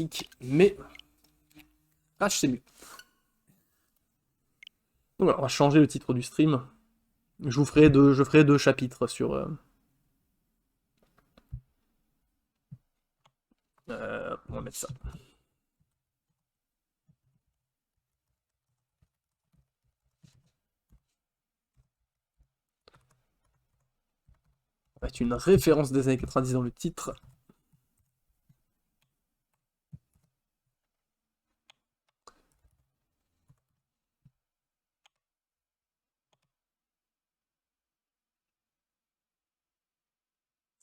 classique, mais Crash c'est mieux. Donc voilà, on va changer le titre du stream. Je ferai 2 chapitres sur... on va mettre ça. On va mettre une référence des années 90 dans le titre.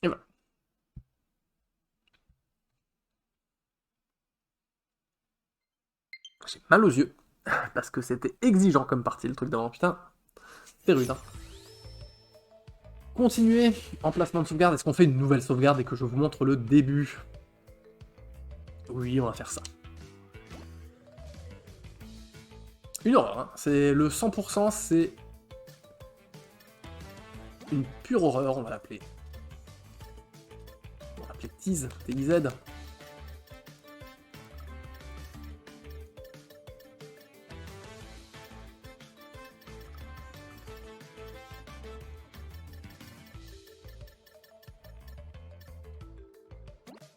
Et voilà. J'ai mal aux yeux, parce que c'était exigeant comme partie le truc d'avant, putain. C'est rude, hein. Continuer, emplacement de sauvegarde, est-ce qu'on fait une nouvelle sauvegarde et que je vous montre le début? Oui, on va faire ça. Une horreur, hein. C'est le 100%, c'est une pure horreur, on va l'appeler. On va l'appeler Tease, T-I-Z.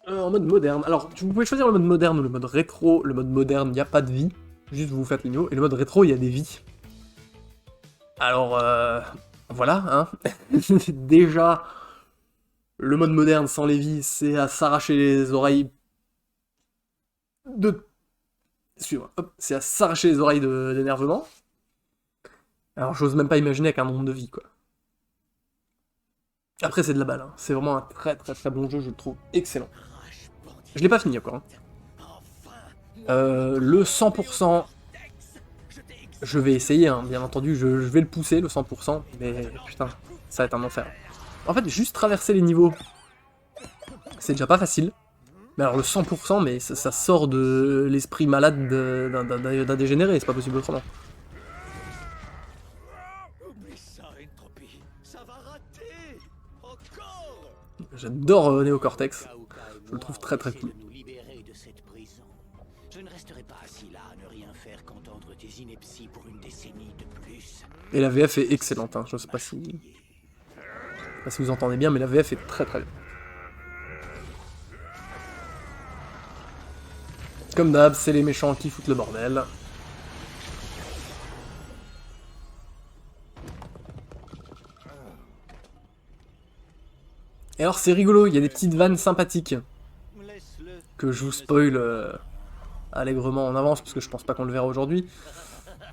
En mode moderne. Alors, vous pouvez choisir le mode moderne ou le mode rétro. Le mode moderne, il n'y a pas de vie. Juste vous faites les niveaux. Et le mode rétro, il y a des vies. Alors, voilà, hein. Déjà, le mode moderne sans les vies, c'est à s'arracher les oreilles de... Excusez-moi, hop, c'est à s'arracher les oreilles d'énervement. Alors, j'ose même pas imaginer avec un nombre de vies, quoi. Après, c'est de la balle, hein. C'est vraiment un très très très bon jeu, je le trouve excellent. Je l'ai pas fini encore, hein. Le 100%, je vais essayer, hein, bien entendu, je vais le pousser, le 100%, mais putain, ça va être un enfer. En fait, juste traverser les niveaux, c'est déjà pas facile. Mais alors le 100%, mais ça sort de l'esprit malade d'un dégénéré, c'est pas possible autrement. J'adore Néocortex, je le trouve très très cool. Je ne resterai pas assis là à ne rien faire qu'entendre tes inepties pour une décennie de plus. Et la VF est excellente, hein. Je sais pas si vous entendez bien, mais la VF est très très bien. Comme d'hab, c'est les méchants qui foutent le bordel. Et alors c'est rigolo, il y a des petites vannes sympathiques que je vous spoil allègrement en avance, parce que je pense pas qu'on le verra aujourd'hui.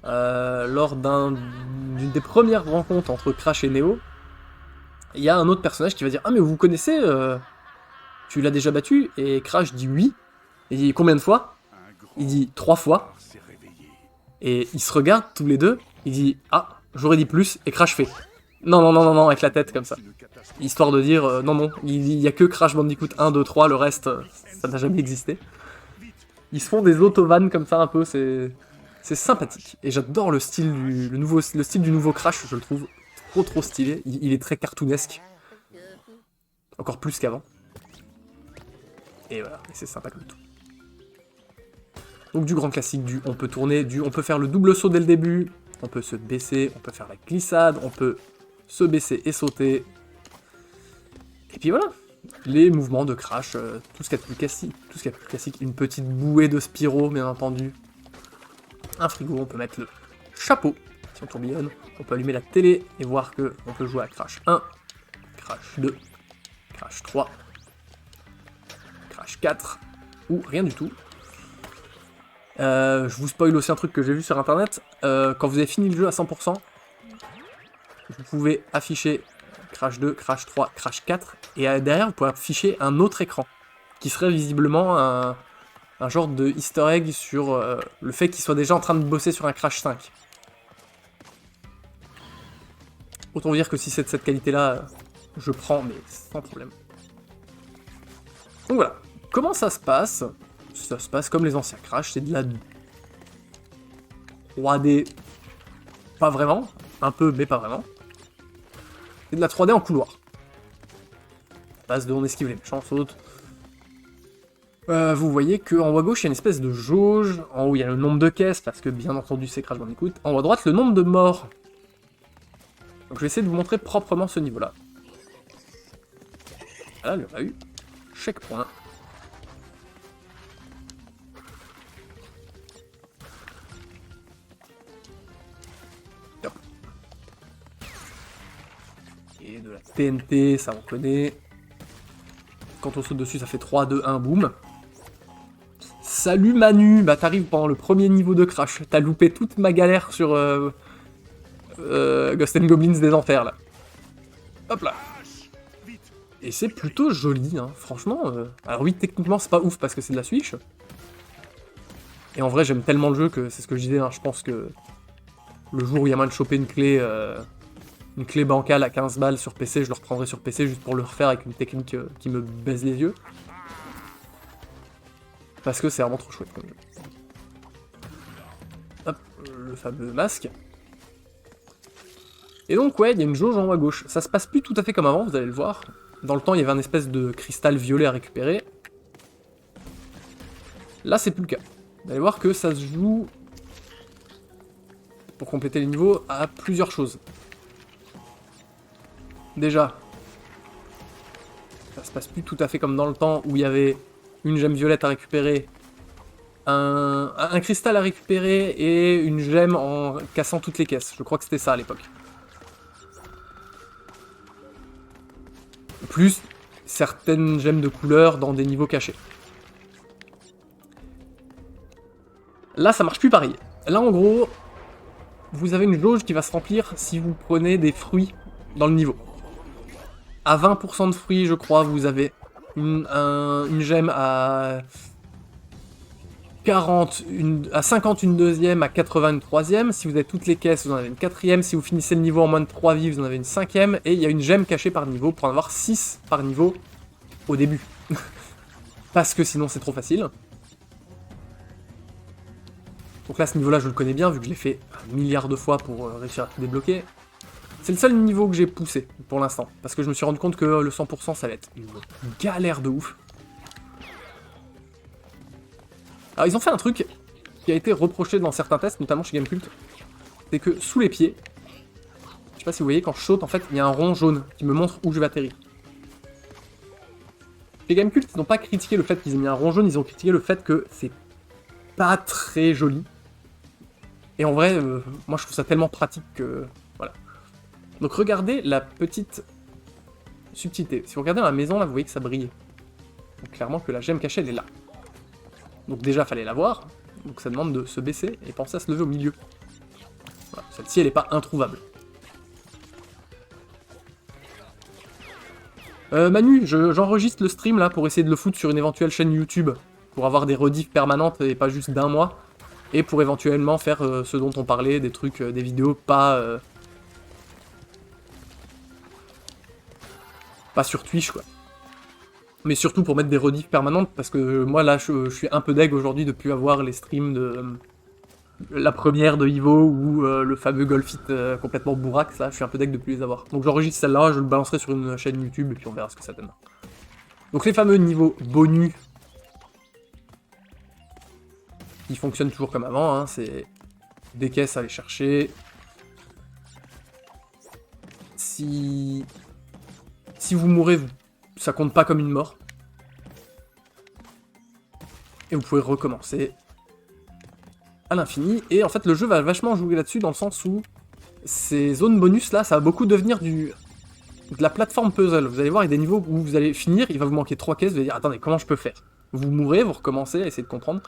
Lors d'une des premières rencontres entre Crash et Neo, il y a un autre personnage qui va dire « Ah mais vous connaissez tu l'as déjà battu ?» Et Crash dit « Oui ». Il dit « Combien de fois ?» Il dit « 3 fois ». Et ils se regardent tous les deux, il dit « Ah, j'aurais dit plus », et Crash fait « Non, non, non, non, non », avec la tête comme ça. Histoire de dire non, non, il y a que Crash Bandicoot 1, 2, 3, le reste, ça n'a jamais existé. Ils se font des autovannes comme ça un peu, c'est sympathique. Et j'adore le style le style du nouveau Crash, je le trouve trop stylé. Il est très cartoonesque. Encore plus qu'avant. Et voilà, c'est sympa comme tout. Donc du grand classique, on peut tourner, on peut faire le double saut dès le début, on peut se baisser, on peut faire la glissade, on peut se baisser et sauter. Et puis voilà, les mouvements de Crash, tout ce qu'il y a de plus classique, une petite bouée de Spyro, bien entendu. Un frigo, on peut mettre le chapeau, si on tourbillonne. On peut allumer la télé et voir que on peut jouer à Crash 1, Crash 2, Crash 3, Crash 4, ou rien du tout. Je vous spoil aussi un truc que j'ai vu sur internet. Quand vous avez fini le jeu à 100%, vous pouvez afficher Crash 2, Crash 3, Crash 4, et derrière vous pouvez afficher un autre écran, qui serait visiblement un genre de easter egg sur le fait qu'il soit déjà en train de bosser sur un Crash 5. Autant dire que si c'est de cette qualité-là, je prends, mais sans problème. Donc voilà, comment ça se passe? Ça se passe comme les anciens Crash, c'est de la 3D, pas vraiment, un peu, mais pas vraiment. C'est de la 3D en couloir. Base de on esquive les méchants, saute. Vous voyez qu'en haut à gauche, il y a une espèce de jauge. En haut, il y a le nombre de caisses, parce que bien entendu, c'est Crash Bandicoot. En haut à droite, le nombre de morts. Donc je vais essayer de vous montrer proprement ce niveau-là. Voilà, il y en a eu. Checkpoint. Hop. Et de la TNT, ça on connaît. Quand on saute dessus, ça fait 3, 2, 1, boum. Salut Manu, bah t'arrives pendant le premier niveau de Crash. T'as loupé toute ma galère sur Ghost and Goblins des Enfers, là. Hop là. Et c'est plutôt joli, hein, franchement. Alors oui, techniquement, c'est pas ouf parce que c'est de la Switch. Et en vrai, j'aime tellement le jeu que c'est ce que je disais, hein, je pense que le jour où il y a moyen de choper une clé bancale à 15 balles sur PC, je le reprendrai sur PC juste pour le refaire avec une technique qui me baise les yeux. Parce que c'est vraiment trop chouette comme jeu. Hop, le fameux masque. Et donc ouais, il y a une jauge en haut à gauche. Ça se passe plus tout à fait comme avant, vous allez le voir. Dans le temps, il y avait un espèce de cristal violet à récupérer. Là, c'est plus le cas. Vous allez voir que ça se joue, pour compléter les niveaux, à plusieurs choses. Déjà, ça se passe plus tout à fait comme dans le temps où il y avait une gemme violette à récupérer, un cristal à récupérer et une gemme en cassant toutes les caisses. Je crois que c'était ça à l'époque. Plus certaines gemmes de couleur dans des niveaux cachés. Là, ça marche plus pareil. Là, en gros, vous avez une jauge qui va se remplir si vous prenez des fruits dans le niveau. À 20% de fruits, je crois, vous avez une gemme à 40, à 50 une deuxième, à 80 une troisième. Si vous avez toutes les caisses, vous en avez une quatrième. Si vous finissez le niveau en moins de 3 vies, vous en avez une cinquième. Et il y a une gemme cachée par niveau pour en avoir 6 par niveau au début. Parce que sinon c'est trop facile. Donc là, ce niveau-là, je le connais bien, vu que je l'ai fait un milliard de fois pour réussir à tout débloquer. C'est le seul niveau que j'ai poussé, pour l'instant. Parce que je me suis rendu compte que le 100%, ça va être une galère de ouf. Alors, ils ont fait un truc qui a été reproché dans certains tests, notamment chez Gamecult. C'est que sous les pieds, je sais pas si vous voyez, quand je saute, en fait, il y a un rond jaune qui me montre où je vais atterrir. Chez Gamecult, ils n'ont pas critiqué le fait qu'ils aient mis un rond jaune, ils ont critiqué le fait que c'est pas très joli. Et en vrai, moi je trouve ça tellement pratique que... Voilà. Donc regardez la petite subtilité. Si vous regardez dans la maison, là, vous voyez que ça brille. Donc clairement que la gemme cachée, elle est là. Donc déjà, fallait la voir. Donc ça demande de se baisser et penser à se lever au milieu. Voilà. Celle-ci, elle n'est pas introuvable. Manu, j'enregistre le stream, là, pour essayer de le foutre sur une éventuelle chaîne YouTube. Pour avoir des rediffs permanentes et pas juste d'un mois. Et pour éventuellement faire ce dont on parlait, des trucs, des vidéos pas sur Twitch, quoi. Mais surtout pour mettre des rediffs permanentes, parce que moi, là, je suis un peu deg aujourd'hui de plus avoir les streams de la première de Ivo ou le fameux Golfit complètement bourrax, là, je suis un peu deg de plus les avoir. Donc j'enregistre celle-là, je le balancerai sur une chaîne YouTube, et puis on verra ce que ça donne. Donc les fameux niveaux bonus, qui fonctionnent toujours comme avant, hein, c'est des caisses à aller chercher. Si vous mourrez, ça compte pas comme une mort. Et vous pouvez recommencer à l'infini. Et en fait, le jeu va vachement jouer là-dessus, dans le sens où ces zones bonus là, ça va beaucoup devenir de la plateforme puzzle. Vous allez voir, il y a des niveaux où vous allez finir, il va vous manquer 3 caisses, vous allez dire, attendez, comment je peux faire? Vous mourrez, vous recommencez à essayer de comprendre.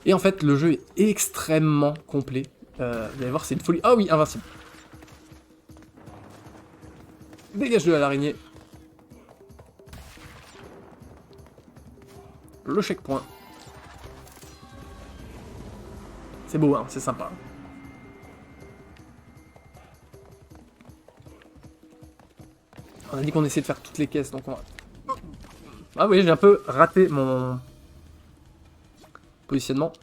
Et en fait, le jeu est extrêmement complet. Vous allez voir, c'est une folie. Ah oui, invincible. Dégage-le à l'araignée. Le checkpoint. C'est beau, hein, c'est sympa. On a dit qu'on essayait de faire toutes les caisses, donc on va... Ah oui, j'ai un peu raté mon positionnement.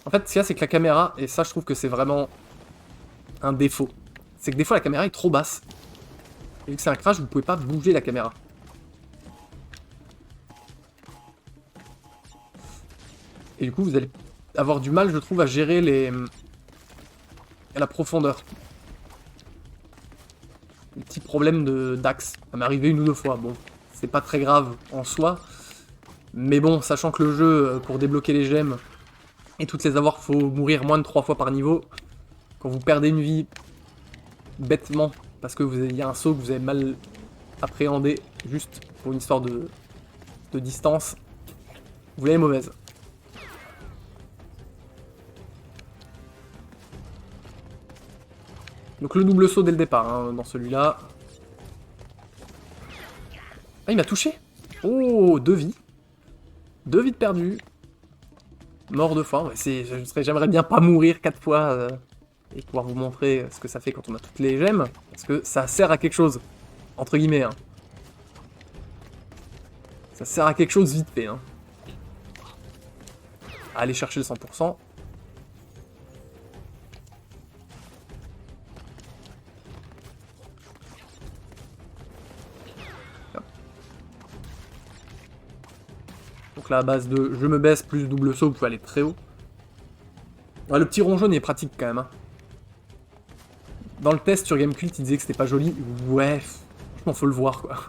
En fait, ce qu'il y a, c'est que la caméra, et ça je trouve que c'est vraiment un défaut, c'est que des fois la caméra est trop basse. Et vu que c'est un crash, vous pouvez pas bouger la caméra. Et du coup, vous allez avoir du mal, je trouve, à gérer la profondeur. Un petit problème d'axe. Ça m'est arrivé 1 ou 2 fois. Bon, c'est pas très grave en soi. Mais bon, sachant que le jeu, pour débloquer les gemmes et toutes les avoir, faut mourir moins de 3 fois par niveau. Quand vous perdez une vie bêtement, parce que il y a un saut que vous avez mal appréhendé, juste pour une histoire de distance, vous l'avez mauvaise. Donc le double saut dès le départ, hein, dans celui-là. Ah, il m'a touché. Oh, 2 vies. 2 vies de perdues. Mort 2 fois. Ouais, j'aimerais bien pas mourir 4 fois et pouvoir vous montrer ce que ça fait quand on a toutes les gemmes. Parce que ça sert à quelque chose. Entre guillemets. Hein. Ça sert à quelque chose vite fait. Hein. Aller chercher le 100%. Donc là, à base de je me baisse plus double saut, vous pouvez aller très haut. Ouais, le petit rond jaune est pratique quand même. Hein. Dans le test sur Gamecult, il disait que c'était pas joli. Ouais, franchement, faut le voir quoi.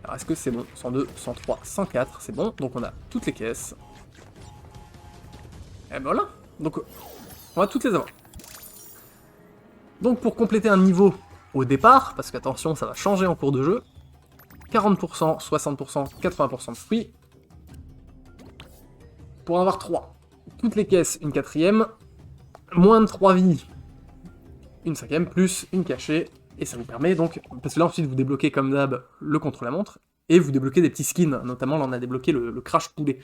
Alors est-ce que c'est bon? 102, 103, 104, c'est bon. Donc on a toutes les caisses. Et ben voilà. Donc on va toutes les avoir. Donc pour compléter un niveau au départ, parce qu'attention, ça va changer en cours de jeu. 40%, 60%, 80% de fruits. Pour en avoir 3. Toutes les caisses, une 4ème. Moins de 3 vies, une 5ème, plus une cachée. Et ça vous permet donc... Parce que là ensuite vous débloquez comme d'hab le contre-la-montre. Et vous débloquez des petits skins. Notamment là on a débloqué le crash poulet.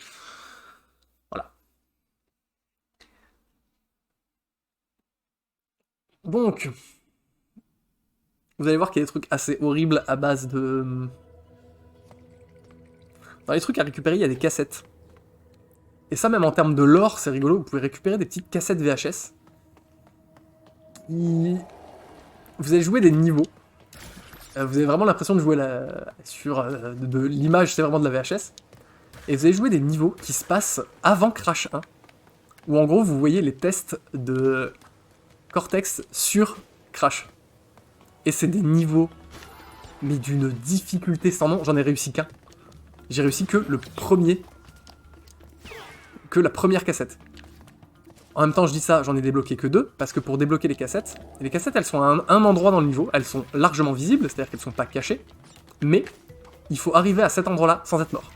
Voilà. Donc... Vous allez voir qu'il y a des trucs assez horribles à base de... Dans les trucs à récupérer, il y a des cassettes. Et ça, même en termes de lore, c'est rigolo. Vous pouvez récupérer des petites cassettes VHS. Vous allez jouer des niveaux. Vous avez vraiment l'impression de jouer sur de l'image, c'est vraiment de la VHS. Et vous allez jouer des niveaux qui se passent avant Crash 1. Où en gros, vous voyez les tests de Cortex sur Crash. Et c'est des niveaux, mais d'une difficulté sans nom. J'en ai réussi qu'un. J'ai réussi que le premier. Que la première cassette. En même temps, je dis ça, j'en ai débloqué que 2, parce que pour débloquer les cassettes, elles sont à un endroit dans le niveau, elles sont largement visibles, c'est-à-dire qu'elles sont pas cachées, mais il faut arriver à cet endroit-là sans être mort.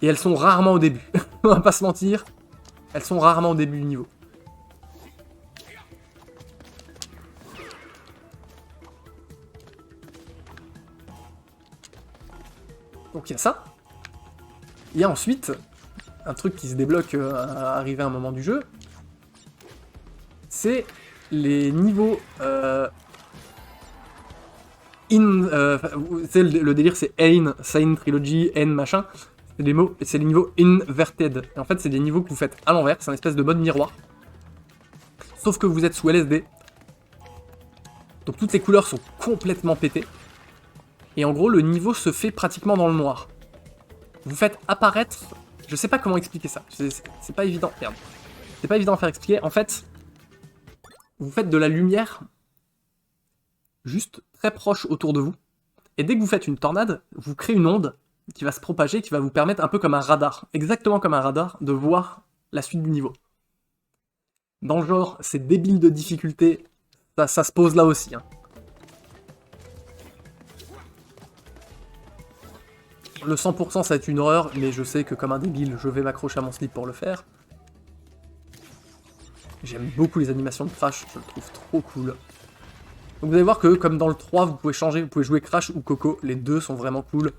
Et elles sont rarement au début. On va pas se mentir, elles sont rarement au début du niveau. Donc il y a ça. Il y a ensuite un truc qui se débloque à arriver à un moment du jeu. C'est les niveaux... le délire c'est Ain, Sign Trilogy, N machin. C'est les niveaux inverted. Et en fait c'est des niveaux que vous faites à l'envers, c'est un espèce de mode miroir. Sauf que vous êtes sous LSD. Donc toutes les couleurs sont complètement pétées. Et en gros, le niveau se fait pratiquement dans le noir. Vous faites apparaître... Je sais pas comment expliquer ça. C'est pas évident. Merde. C'est pas évident à faire expliquer. En fait, vous faites de la lumière juste très proche autour de vous. Et dès que vous faites une tornade, vous créez une onde qui va se propager, qui va vous permettre, un peu comme un radar, exactement comme un radar, de voir la suite du niveau. Dans le genre, c'est débile de difficulté, ça se pose là aussi. Hein. Le 100% ça va être une horreur, mais je sais que comme un débile, je vais m'accrocher à mon slip pour le faire. J'aime beaucoup les animations de Crash, je le trouve trop cool. Donc vous allez voir que comme dans le 3, vous pouvez changer, vous pouvez jouer Crash ou Coco, les deux sont vraiment cool.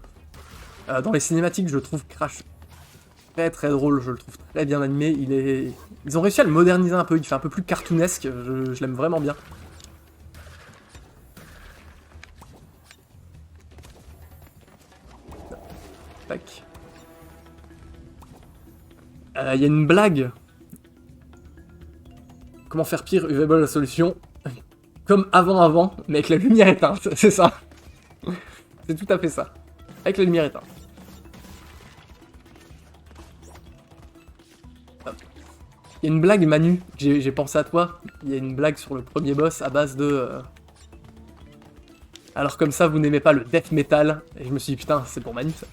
Dans les cinématiques, je trouve Crash très très drôle, je le trouve très bien animé. Ils ont réussi à le moderniser un peu, il fait un peu plus cartoonesque, je l'aime vraiment bien. Tac. Il y a une blague. Comment faire pire, Uvable la solution. Comme avant, mais avec la lumière éteinte, c'est ça. C'est tout à fait ça. Avec la lumière éteinte. Il y a une blague, Manu, j'ai pensé à toi. Il y a une blague sur le premier boss à base de... Alors comme ça, vous n'aimez pas le death metal. Et je me suis dit, putain, c'est pour Manu, ça.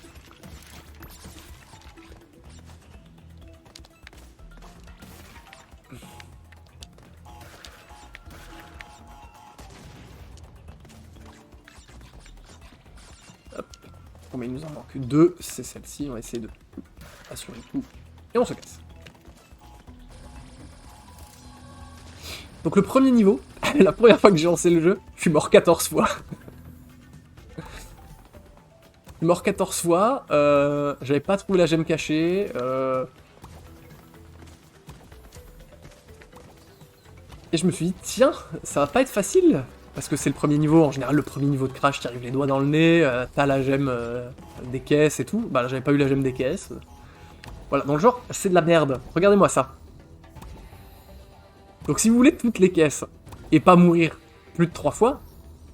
Hop. Combien il nous en manque? 2, c'est celle-ci, on va essayer de assurer tout. Et on se casse. Donc le premier niveau, la première fois que j'ai lancé le jeu, je suis mort 14 fois. Je suis mort 14 fois, j'avais pas trouvé la gemme cachée, et je me suis dit, tiens, ça va pas être facile, parce que c'est le premier niveau, en général le premier niveau de Crash, t'y arrives les doigts dans le nez, t'as la gemme des caisses et tout, bah là j'avais pas eu la gemme des caisses. Voilà, dans le genre, c'est de la merde, regardez-moi ça. Donc si vous voulez toutes les caisses, et pas mourir plus de 3 fois,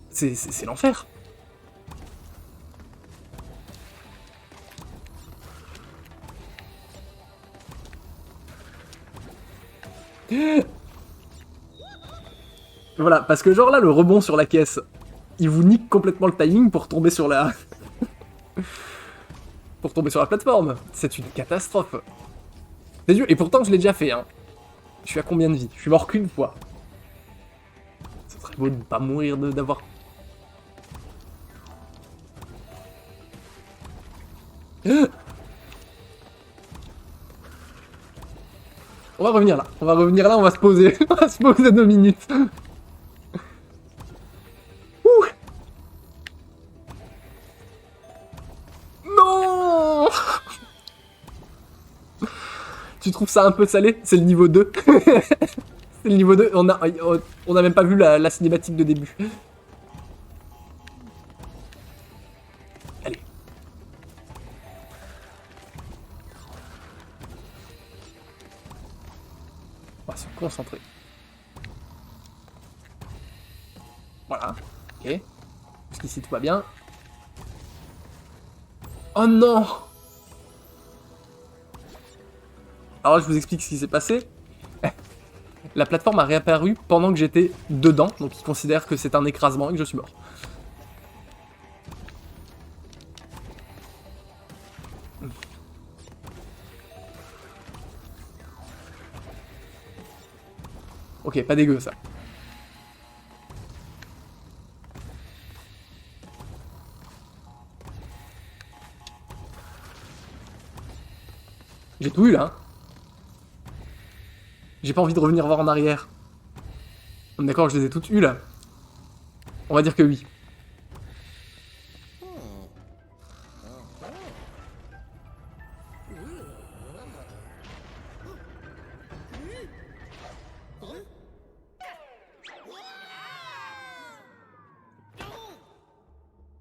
c'est l'enfer. Voilà, parce que genre là, le rebond sur la caisse, il vous nique complètement le timing pour tomber sur la... pour tomber sur la plateforme. C'est une catastrophe. C'est dur, et pourtant je l'ai déjà fait, hein. Je suis à combien de vie? Je suis mort qu'une fois. Ce serait beau de ne pas mourir d'avoir... On va revenir là, on va se poser. On va se poser 2 minutes. Ouh. Non. Tu trouves ça un peu salé? C'est le niveau 2. C'est le niveau 2, on a même pas vu la cinématique de début. Allez. On va se concentrer. Voilà. Ok. Jusqu'ici tout va bien. Oh non! Alors je vous explique ce qui s'est passé. La plateforme a réapparu pendant que j'étais dedans, donc il considère que c'est un écrasement et que je suis mort. Ok, pas dégueu ça. J'ai tout eu là. Hein. J'ai pas envie de revenir voir en arrière. D'accord, je les ai toutes eues là. On va dire que oui.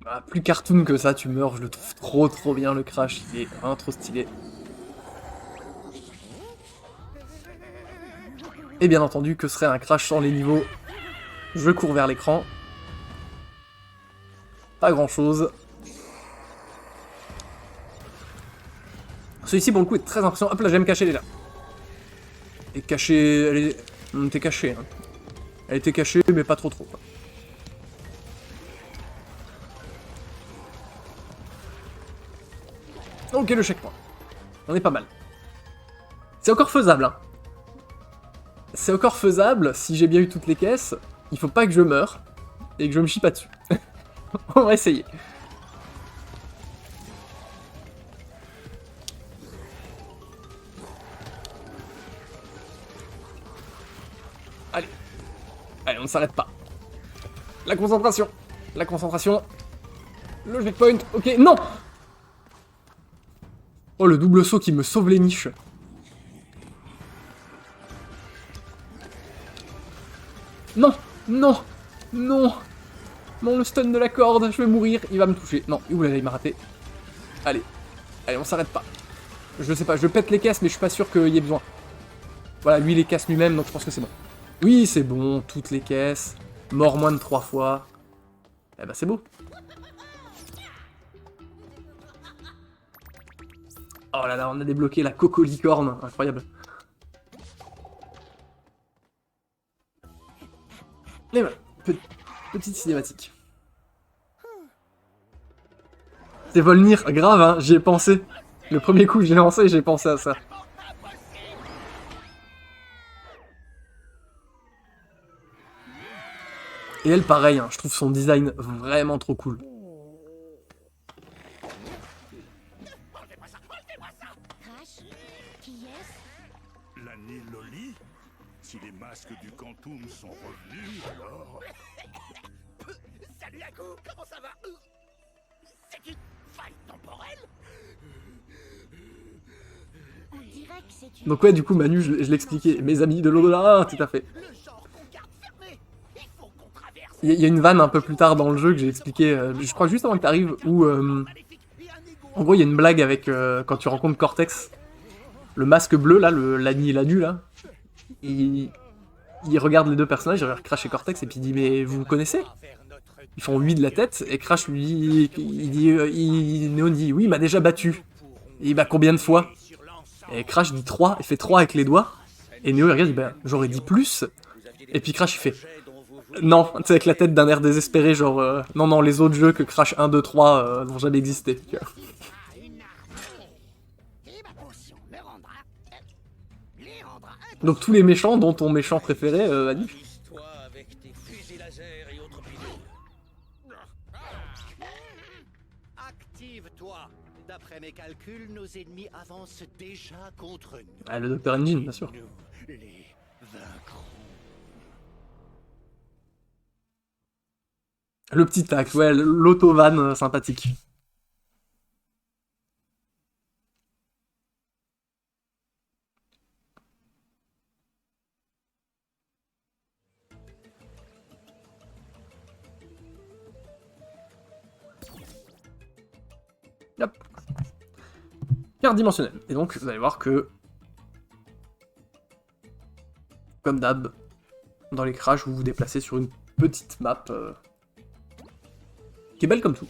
Ah, plus cartoon que ça, tu meurs, je le trouve trop bien le Crash, il est vraiment trop stylé. Et bien entendu, que serait un Crash sans les niveaux? Je cours vers l'écran. Pas grand chose. Celui-ci pour le coup est très impressionnant. Hop là, j'aime cacher déjà. Et cachée, elle était cachée. Hein. Elle était cachée, mais pas trop. Quoi. Ok, le checkpoint. On est pas mal. C'est encore faisable, hein. C'est encore faisable, si j'ai bien eu toutes les caisses, il faut pas que je meure, et que je me chie pas dessus. On va essayer. Allez. Allez, on ne s'arrête pas. La concentration. La concentration. Le checkpoint. Ok, non. Oh, le double saut qui me sauve les niches. Non, non, non. Non, le stun de la corde, je vais mourir, il va me toucher. Non, oulala, il m'a raté. Allez, allez, on s'arrête pas. Je sais pas, je pète les caisses, mais je suis pas sûr qu'il y ait besoin. Voilà, lui, il les casse lui-même, donc je pense que c'est bon. Oui, c'est bon, toutes les caisses. Mort moins de 3 fois. Eh ben, c'est beau. Oh là là, on a débloqué la coco licorne, incroyable. petite cinématique. C'est Volnir, grave, hein, j'y ai pensé. Le premier coup, j'ai lancé et j'ai pensé à ça. Et elle, pareil, hein, je trouve son design vraiment trop cool. Crash, qui est-ce? La Loli? Si les masques du Quantum sont revenus, alors... Salut Aku, comment ça va? C'est une faille temporelle? On dirait que c'est une... Donc ouais, du coup, Manu, je l'expliquais. Mes amis de l'au-delà, tout à fait. Le champ qu'on garde fermé. Il faut qu'on traverse. Il y a une vanne un peu plus tard dans le jeu que j'ai expliqué, je crois juste avant que t'arrives, où... en gros, il y a une blague avec quand tu rencontres Cortex. Le masque bleu, là, l'Ani et l'Anu, là. Il regarde les deux personnages, il regarde Crash et Cortex, et puis il dit « Mais vous vous connaissez ?» Ils font oui de la tête, et Crash lui dit... Néon dit « Oui, il m'a déjà battu. » Et il dit « Bah, combien de fois ?» Et Crash dit 3, il fait 3 avec les doigts. Et Neo il regarde, il dit bah j'aurais dit plus. Et puis Crash il fait non, tu sais avec la tête d'un air désespéré, genre non non les autres jeux que Crash 1, 2, 3 n'ont jamais existé. Tu vois. Donc tous les méchants, dont ton méchant préféré, Anu. Active-toi. D'après mes calculs, nos ennemis avancent déjà contre nous. Ah, le Dr Engine, bien sûr. Nous les vaincrons. Le petit tac, ouais, l'auto-van sympathique. Hop. Carte dimensionnelle. Et donc, vous allez voir que, comme d'hab, dans les crashs, vous vous déplacez sur une petite map qui est belle comme tout.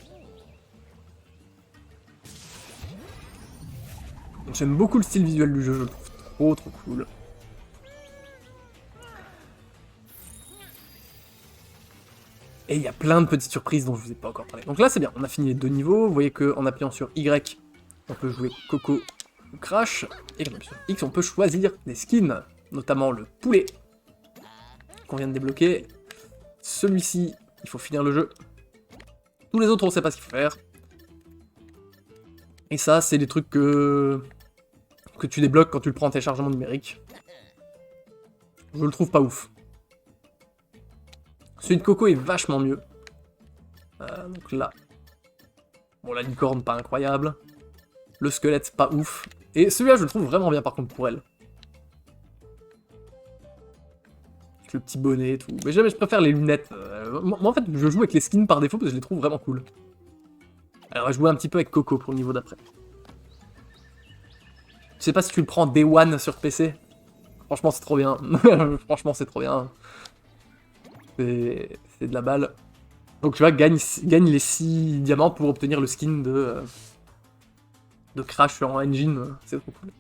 J'aime beaucoup le style visuel du jeu, je le trouve trop cool. Et il y a plein de petites surprises dont je vous ai pas encore parlé. Donc là c'est bien, on a fini les deux niveaux, vous voyez qu'en appuyant sur Y, on peut jouer Coco ou Crash, et quand on appuie sur X, on peut choisir des skins, notamment le poulet, qu'on vient de débloquer. Celui-ci, il faut finir le jeu. Tous les autres, on sait pas ce qu'il faut faire. Et ça, c'est des trucs que tu débloques quand tu le prends en téléchargement numérique. Je le trouve pas ouf. Celui de Coco est vachement mieux. Donc là. Bon, la licorne, pas incroyable. Le squelette, pas ouf. Et celui-là, je le trouve vraiment bien par contre pour elle. Avec le petit bonnet et tout. Mais jamais, je préfère les lunettes. Moi, en fait, je joue avec les skins par défaut parce que je les trouve vraiment cool. Alors, je joue un petit peu avec Coco pour le niveau d'après. Je sais pas si tu le prends Day One sur PC. Franchement, c'est trop bien. Franchement, c'est trop bien. C'est de la balle. Donc tu vois, gagne les 6 diamants pour obtenir le skin de Crash en engine. C'est trop cool.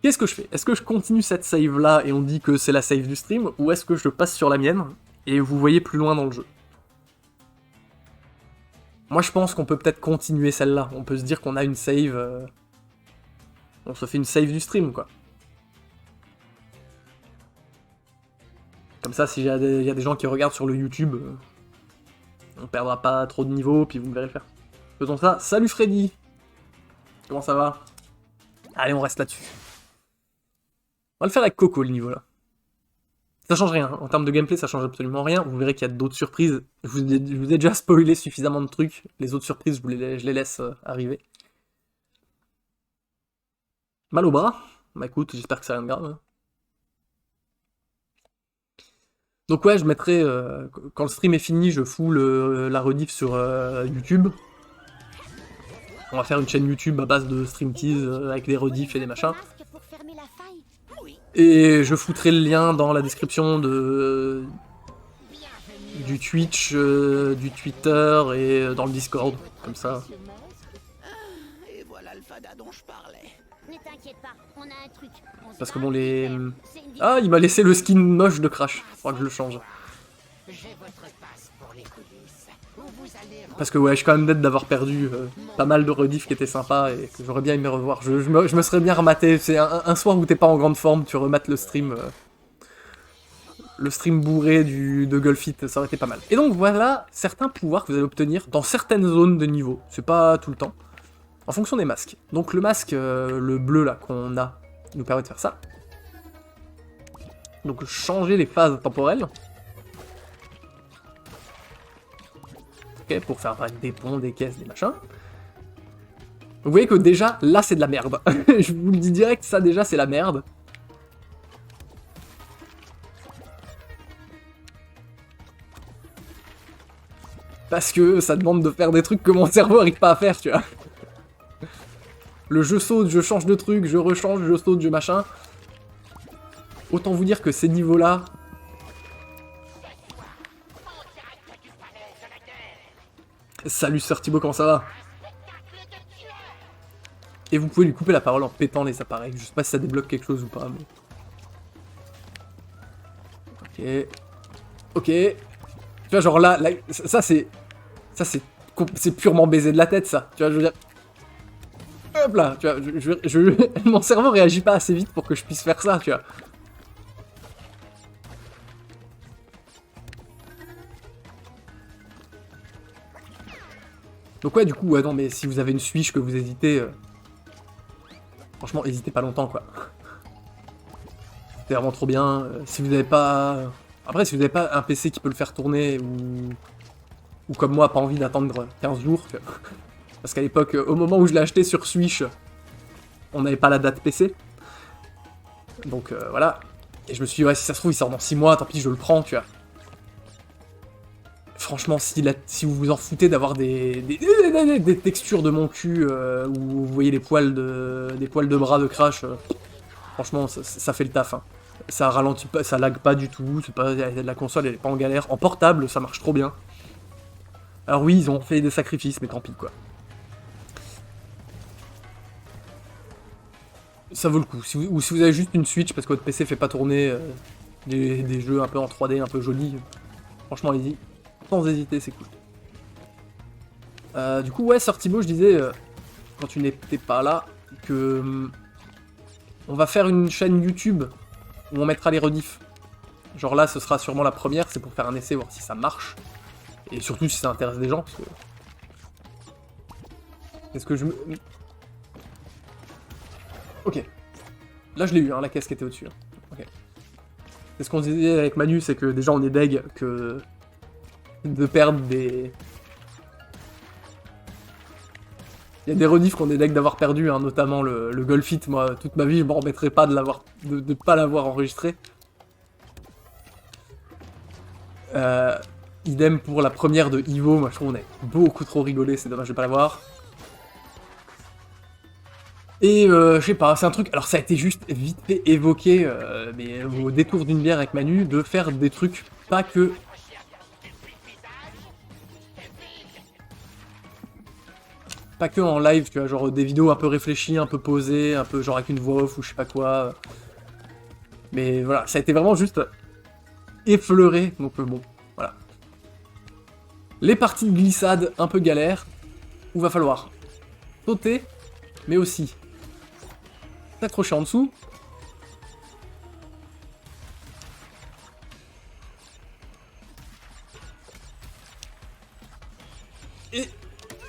Qu'est-ce que je fais? Est-ce que je continue cette save là et on dit que c'est la save du stream, ou est-ce que je passe sur la mienne et vous voyez plus loin dans le jeu? Moi je pense qu'on peut peut-être continuer celle-là. On peut se dire qu'on a une save... On se fait une save du stream, quoi. Comme ça, s'il y a des gens qui regardent sur le YouTube, on perdra pas trop de niveau, puis vous me verrez le faire. Faisons ça. Salut Freddy! Comment ça va? Allez, on reste là-dessus. On va le faire avec Coco, le niveau, là. Ça change rien. En termes de gameplay, ça change absolument rien. Vous verrez qu'il y a d'autres surprises. Je vous ai déjà spoilé suffisamment de trucs. Les autres surprises, je les laisse arriver. Mal au bras? Bah écoute, j'espère que c'est rien de grave. Donc ouais, je mettrai, quand le stream est fini, je fous la rediff sur YouTube. On va faire une chaîne YouTube à base de stream tease avec des rediffs et des machins. Et je foutrai le lien dans la description du Twitch, du Twitter et dans le Discord, comme ça. Et voilà le fada dont je parlais. Ne t'inquiète pas, on a un truc. Parce que bon, les... Ah, il m'a laissé le skin moche de Crash. Faudra que je le change. J'ai votre passe pour les coulisses. Où vous allez Parce que ouais, je suis quand même bête d'avoir perdu pas mal de rediffs qui étaient sympas et que j'aurais bien aimé revoir. Je me serais bien rematé. C'est un soir où t'es pas en grande forme, tu remates le stream. Le stream bourré de Golfit, ça aurait été pas mal. Et donc voilà certains pouvoirs que vous allez obtenir dans certaines zones de niveau. C'est pas tout le temps. En fonction des masques. Donc le masque, le bleu là qu'on a, nous permet de faire ça. Donc changer les phases temporelles. Ok, pour faire apparaître des ponts, des caisses, des machins. Vous voyez que déjà, là c'est de la merde. Je vous le dis direct, ça déjà c'est la merde. Parce que ça demande de faire des trucs que mon cerveau arrive pas à faire, tu vois. Le je saute, je change de truc, je rechange, je saute, je machin. Autant vous dire que ces niveaux-là... Salut Sir Thibaut, comment ça va? Et vous pouvez lui couper la parole en pétant les appareils. Je sais pas si ça débloque quelque chose ou pas, mais... Ok. Tu vois, genre là ça c'est... C'est purement baiser de la tête, ça. Tu vois, je veux dire... Hop là, tu vois, mon cerveau réagit pas assez vite pour que je puisse faire ça, tu vois. Donc ouais, du coup, ouais, non, mais si vous avez une Switch que vous hésitez... Franchement, hésitez pas longtemps, quoi. C'est vraiment trop bien. Si vous n'avez pas... Après, si vous n'avez pas un PC qui peut le faire tourner, ou comme moi, pas envie d'attendre 15 jours, tu vois. Parce qu'à l'époque, au moment où je l'ai acheté sur Switch, on n'avait pas la date PC. Donc voilà. Et je me suis dit, ouais, si ça se trouve, il sort dans 6 mois, tant pis, je le prends, tu vois. Franchement, si vous vous en foutez d'avoir des textures de mon cul, où vous voyez des poils de bras de Crash, franchement, ça fait le taf. Hein. Ça ralentit pas, ça lag pas du tout, la console elle est pas en galère. En portable, ça marche trop bien. Alors oui, ils ont fait des sacrifices, mais tant pis, quoi. Ça vaut le coup. Ou si vous avez juste une Switch parce que votre PC fait pas tourner des jeux un peu en 3D, un peu jolis, franchement, allez-y. Sans hésiter, c'est cool. Du coup, ouais, Sir Thibaut, je disais, quand tu n'étais pas là, que on va faire une chaîne YouTube où on mettra les rediffs. Genre là, ce sera sûrement la première, c'est pour faire un essai, voir si ça marche. Et surtout si ça intéresse des gens, parce que... Est-ce que je me... Ok. Là, je l'ai eu, hein, la caisse qui était au-dessus. Hein. Ok. C'est ce qu'on disait avec Manu, c'est que déjà on est deg que... de perdre des... Il y a des rediffs qu'on est deg d'avoir perdu, hein, notamment le Golfit. Moi, toute ma vie, je m'en remettrai pas de pas l'avoir enregistré. Idem pour la première de Ivo, moi je trouve qu'on a beaucoup trop rigolé, c'est dommage de pas l'avoir. Et je sais pas, c'est un truc, alors ça a été juste vite fait évoqué, mais au détour d'une bière avec Manu, de faire des trucs pas que... Pas que en live, tu vois, genre des vidéos un peu réfléchies, un peu posées, un peu genre avec une voix off ou je sais pas quoi. Mais voilà, ça a été vraiment juste effleuré, donc bon, voilà. Les parties de glissade un peu galères, où va falloir sauter, mais aussi s'accrocher en dessous. Et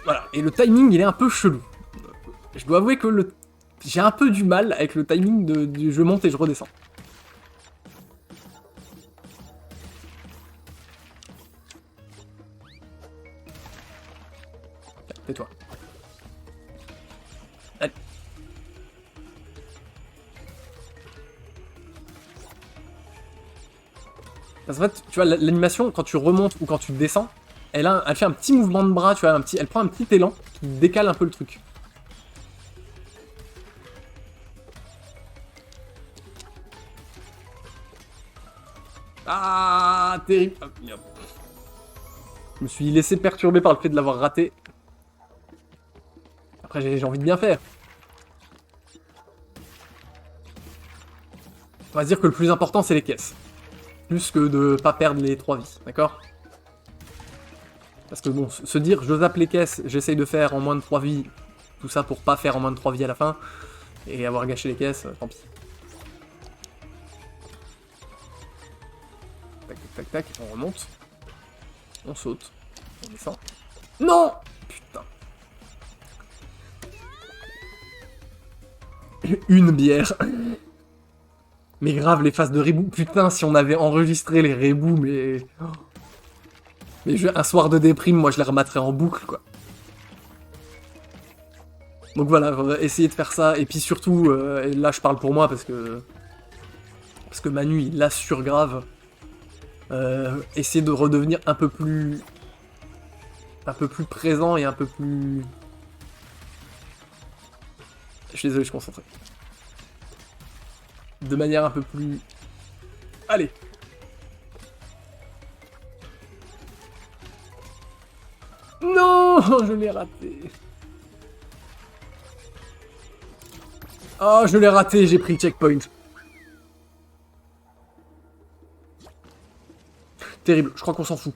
voilà, et le timing il est un peu chelou. Je dois avouer que j'ai un peu du mal avec le timing du je monte et je redescends. Tais-toi. Allez. Parce qu'en fait, tu vois, l'animation, quand tu remontes ou quand tu descends, elle fait un petit mouvement de bras, tu vois, elle prend un petit élan qui décale un peu le truc. Ah, terrible. Je me suis laissé perturber par le fait de l'avoir raté. Après, j'ai envie de bien faire. On va se dire que le plus important, c'est les caisses. plus que de pas perdre les 3 vies, d'accord? Parce que bon, se dire je zappe les caisses, j'essaye de faire en moins de 3 vies, tout ça pour pas faire en moins de 3 vies à la fin, et avoir gâché les caisses, tant pis. Tac, tac, tac, tac, on remonte. On saute. On descend. Non! Putain. Une bière. Mais grave, les phases de reboot. Putain, si on avait enregistré les reboots, mais... Mais un soir de déprime, moi je les remettrais en boucle, quoi. Donc voilà, on va essayer de faire ça. Et puis surtout, et là je parle pour moi parce que Manu, il l'assure grave. Essayer de redevenir un peu plus présent et un peu plus... Je suis désolé, je suis concentré. De manière un peu plus... Allez. Non, je l'ai raté. Oh, je l'ai raté, j'ai pris le checkpoint. Terrible, je crois qu'on s'en fout.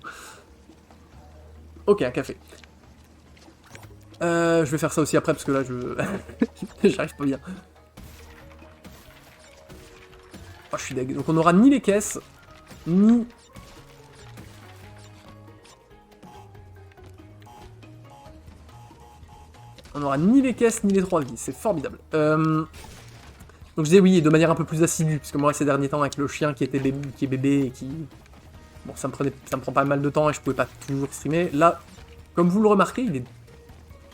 Ok, un café. Je vais faire ça aussi après parce que là je... J'arrive pas bien. Oh, je suis deg. Donc on aura ni les caisses, ni... On aura ni les caisses, ni les 3 vies. C'est formidable. Donc je disais oui, de manière un peu plus assidue, puisque moi ces derniers temps avec le chien qui était bébé et qui... Bon, ça me prend pas mal de temps et je pouvais pas toujours streamer. Là, comme vous le remarquez,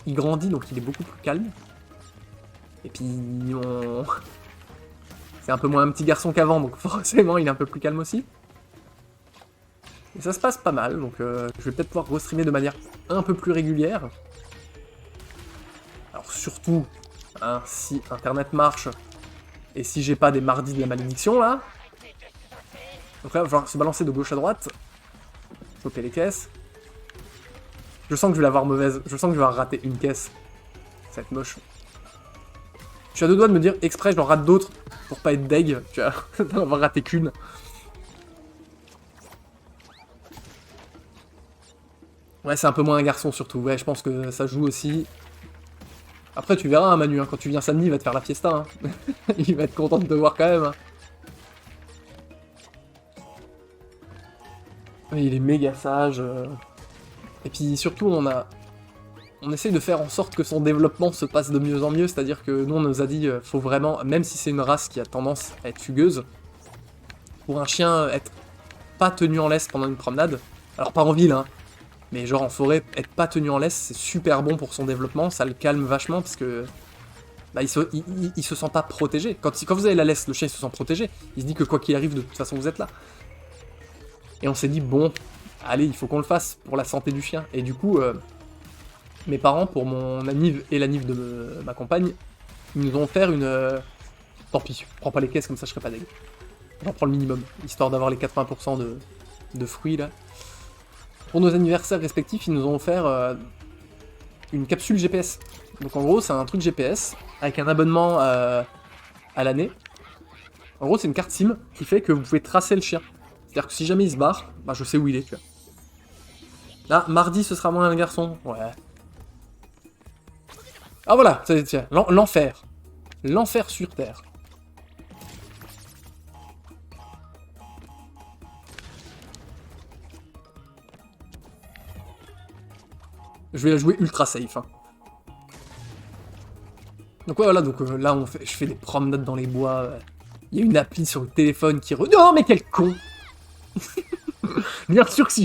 il grandit, donc il est beaucoup plus calme. Et puis, c'est un peu moins un petit garçon qu'avant, donc forcément, il est un peu plus calme aussi. Et ça se passe pas mal, donc je vais peut-être pouvoir restreamer de manière un peu plus régulière. Alors surtout, hein, si Internet marche, et si j'ai pas des mardis de la malédiction, là... Donc là, il va falloir se balancer de gauche à droite. Choper les caisses. Je sens que je vais l'avoir mauvaise. Je sens que je vais rater une caisse. Ça va être moche. Je suis à deux doigts de me dire exprès, j'en rate d'autres pour pas être deg. Tu vois, d'en avoir raté qu'une. Ouais, c'est un peu moins un garçon surtout. Ouais, je pense que ça joue aussi. Après, tu verras, hein, Manu, hein, quand tu viens samedi, il va te faire la fiesta. Hein. Il va être content de te voir quand même. Hein. Il est méga sage. Et puis surtout, on essaye de faire en sorte que son développement se passe de mieux en mieux. C'est-à-dire que nous, on nous a dit, faut vraiment, même si c'est une race qui a tendance à être fugueuse, pour un chien être pas tenu en laisse pendant une promenade, alors pas en ville, hein, mais genre en forêt, être pas tenu en laisse, c'est super bon pour son développement. Ça le calme vachement parce que bah, il se sent pas protégé. Quand vous avez la laisse, le chien il se sent protégé. Il se dit que quoi qu'il arrive, de toute façon, vous êtes là. Et on s'est dit, bon, allez, il faut qu'on le fasse pour la santé du chien. Et du coup, mes parents, pour mon anniv et l'anniv de ma compagne, ils nous ont offert une... Tant pis, je prends pas les caisses, comme ça je serai pas dégueu. J'en prends le minimum, histoire d'avoir les 80% de fruits, là. Pour nos anniversaires respectifs, ils nous ont offert une capsule GPS. Donc en gros, c'est un truc GPS, avec un abonnement à l'année. En gros, c'est une carte SIM qui fait que vous pouvez tracer le chien. C'est-à-dire que si jamais il se barre, bah je sais où il est, tu vois. Là, mardi, ce sera moins un garçon. Ouais. Ah voilà, tiens, l'enfer. L'enfer sur Terre. Je vais la jouer ultra safe. Hein. Donc ouais, voilà, donc là, je fais des promenades dans les bois. Il y a une appli sur le téléphone qui... Non, mais quel con. Bien sûr que si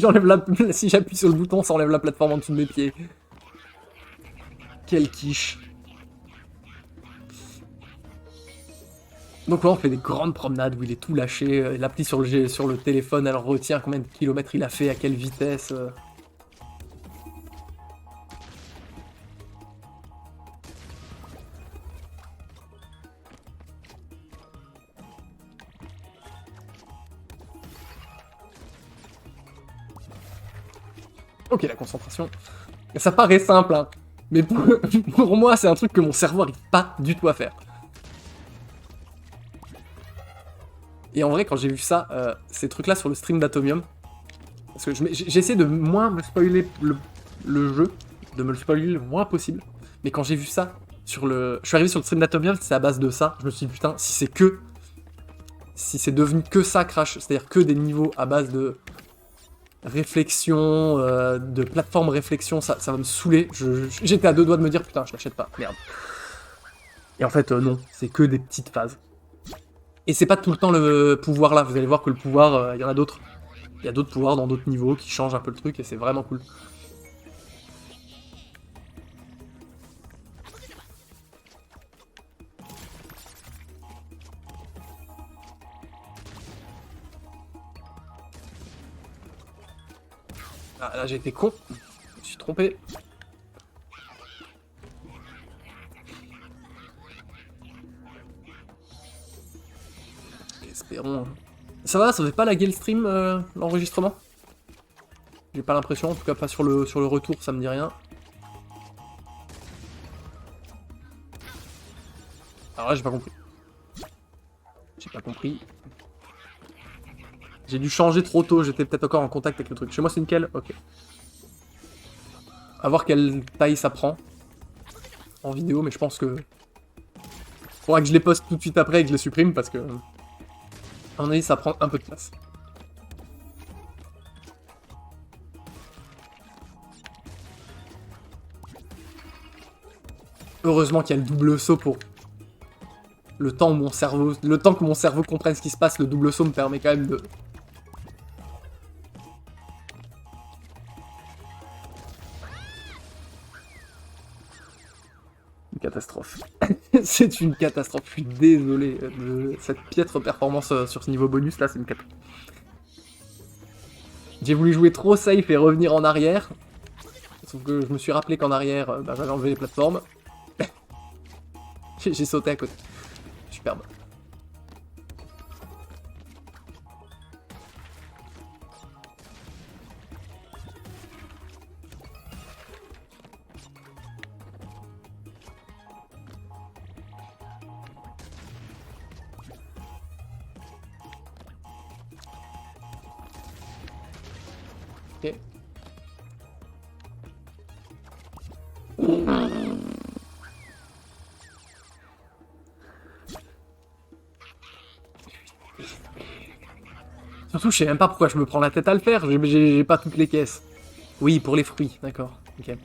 j'appuie sur le bouton, ça enlève la plateforme en dessous de mes pieds. Quel quiche. Donc là, on fait des grandes promenades où il est tout lâché. L'appli sur le téléphone, elle retient combien de kilomètres il a fait, à quelle vitesse. Ok, la concentration. Ça paraît simple, hein. Mais pour moi, c'est un truc que mon cerveau n'arrive pas du tout à faire. Et en vrai, quand j'ai vu ça, ces trucs-là sur le stream d'Atomium, parce que j'essaie de moins me spoiler le jeu, de me le spoiler le moins possible, mais quand j'ai vu ça, je suis arrivé sur le stream d'Atomium, c'est à base de ça, je me suis dit putain, si c'est devenu que ça, Crash, c'est-à-dire que des niveaux à base de réflexion, de plateforme réflexion, ça va me saouler, j'étais à 2 doigts de me dire putain, je l'achète pas, merde. Et en fait, non, c'est que des petites phases. Et c'est pas tout le temps le pouvoir là, vous allez voir que le pouvoir, il y en a d'autres. Il y a d'autres pouvoirs dans d'autres niveaux qui changent un peu le truc et c'est vraiment cool. Ah là j'ai été con, je me suis trompé. Espérons. Ça va, ça fait pas laguer le stream, l'enregistrement? J'ai pas l'impression, en tout cas pas sur le retour, ça me dit rien. Alors là j'ai pas compris. J'ai pas compris. J'ai dû changer trop tôt, j'étais peut-être encore en contact avec le truc. Chez moi c'est nickel, ok. À voir quelle taille ça prend en vidéo, mais je pense que... Faudra que je les poste tout de suite après et que je les supprime parce que... À mon avis, ça prend un peu de place. Heureusement qu'il y a le double saut pour... Le temps que mon cerveau comprenne ce qui se passe, le double saut me permet quand même de... Une catastrophe. C'est une catastrophe. Je suis désolé de cette piètre performance sur ce niveau bonus là, c'est une catastrophe. J'ai voulu jouer trop safe et revenir en arrière. Sauf que je me suis rappelé qu'en arrière, j'avais enlevé les plateformes. J'ai sauté à côté. Superbe. Ok. Surtout, je sais même pas pourquoi je me prends la tête à le faire, j'ai pas toutes les caisses. Oui, pour les fruits, d'accord, ok.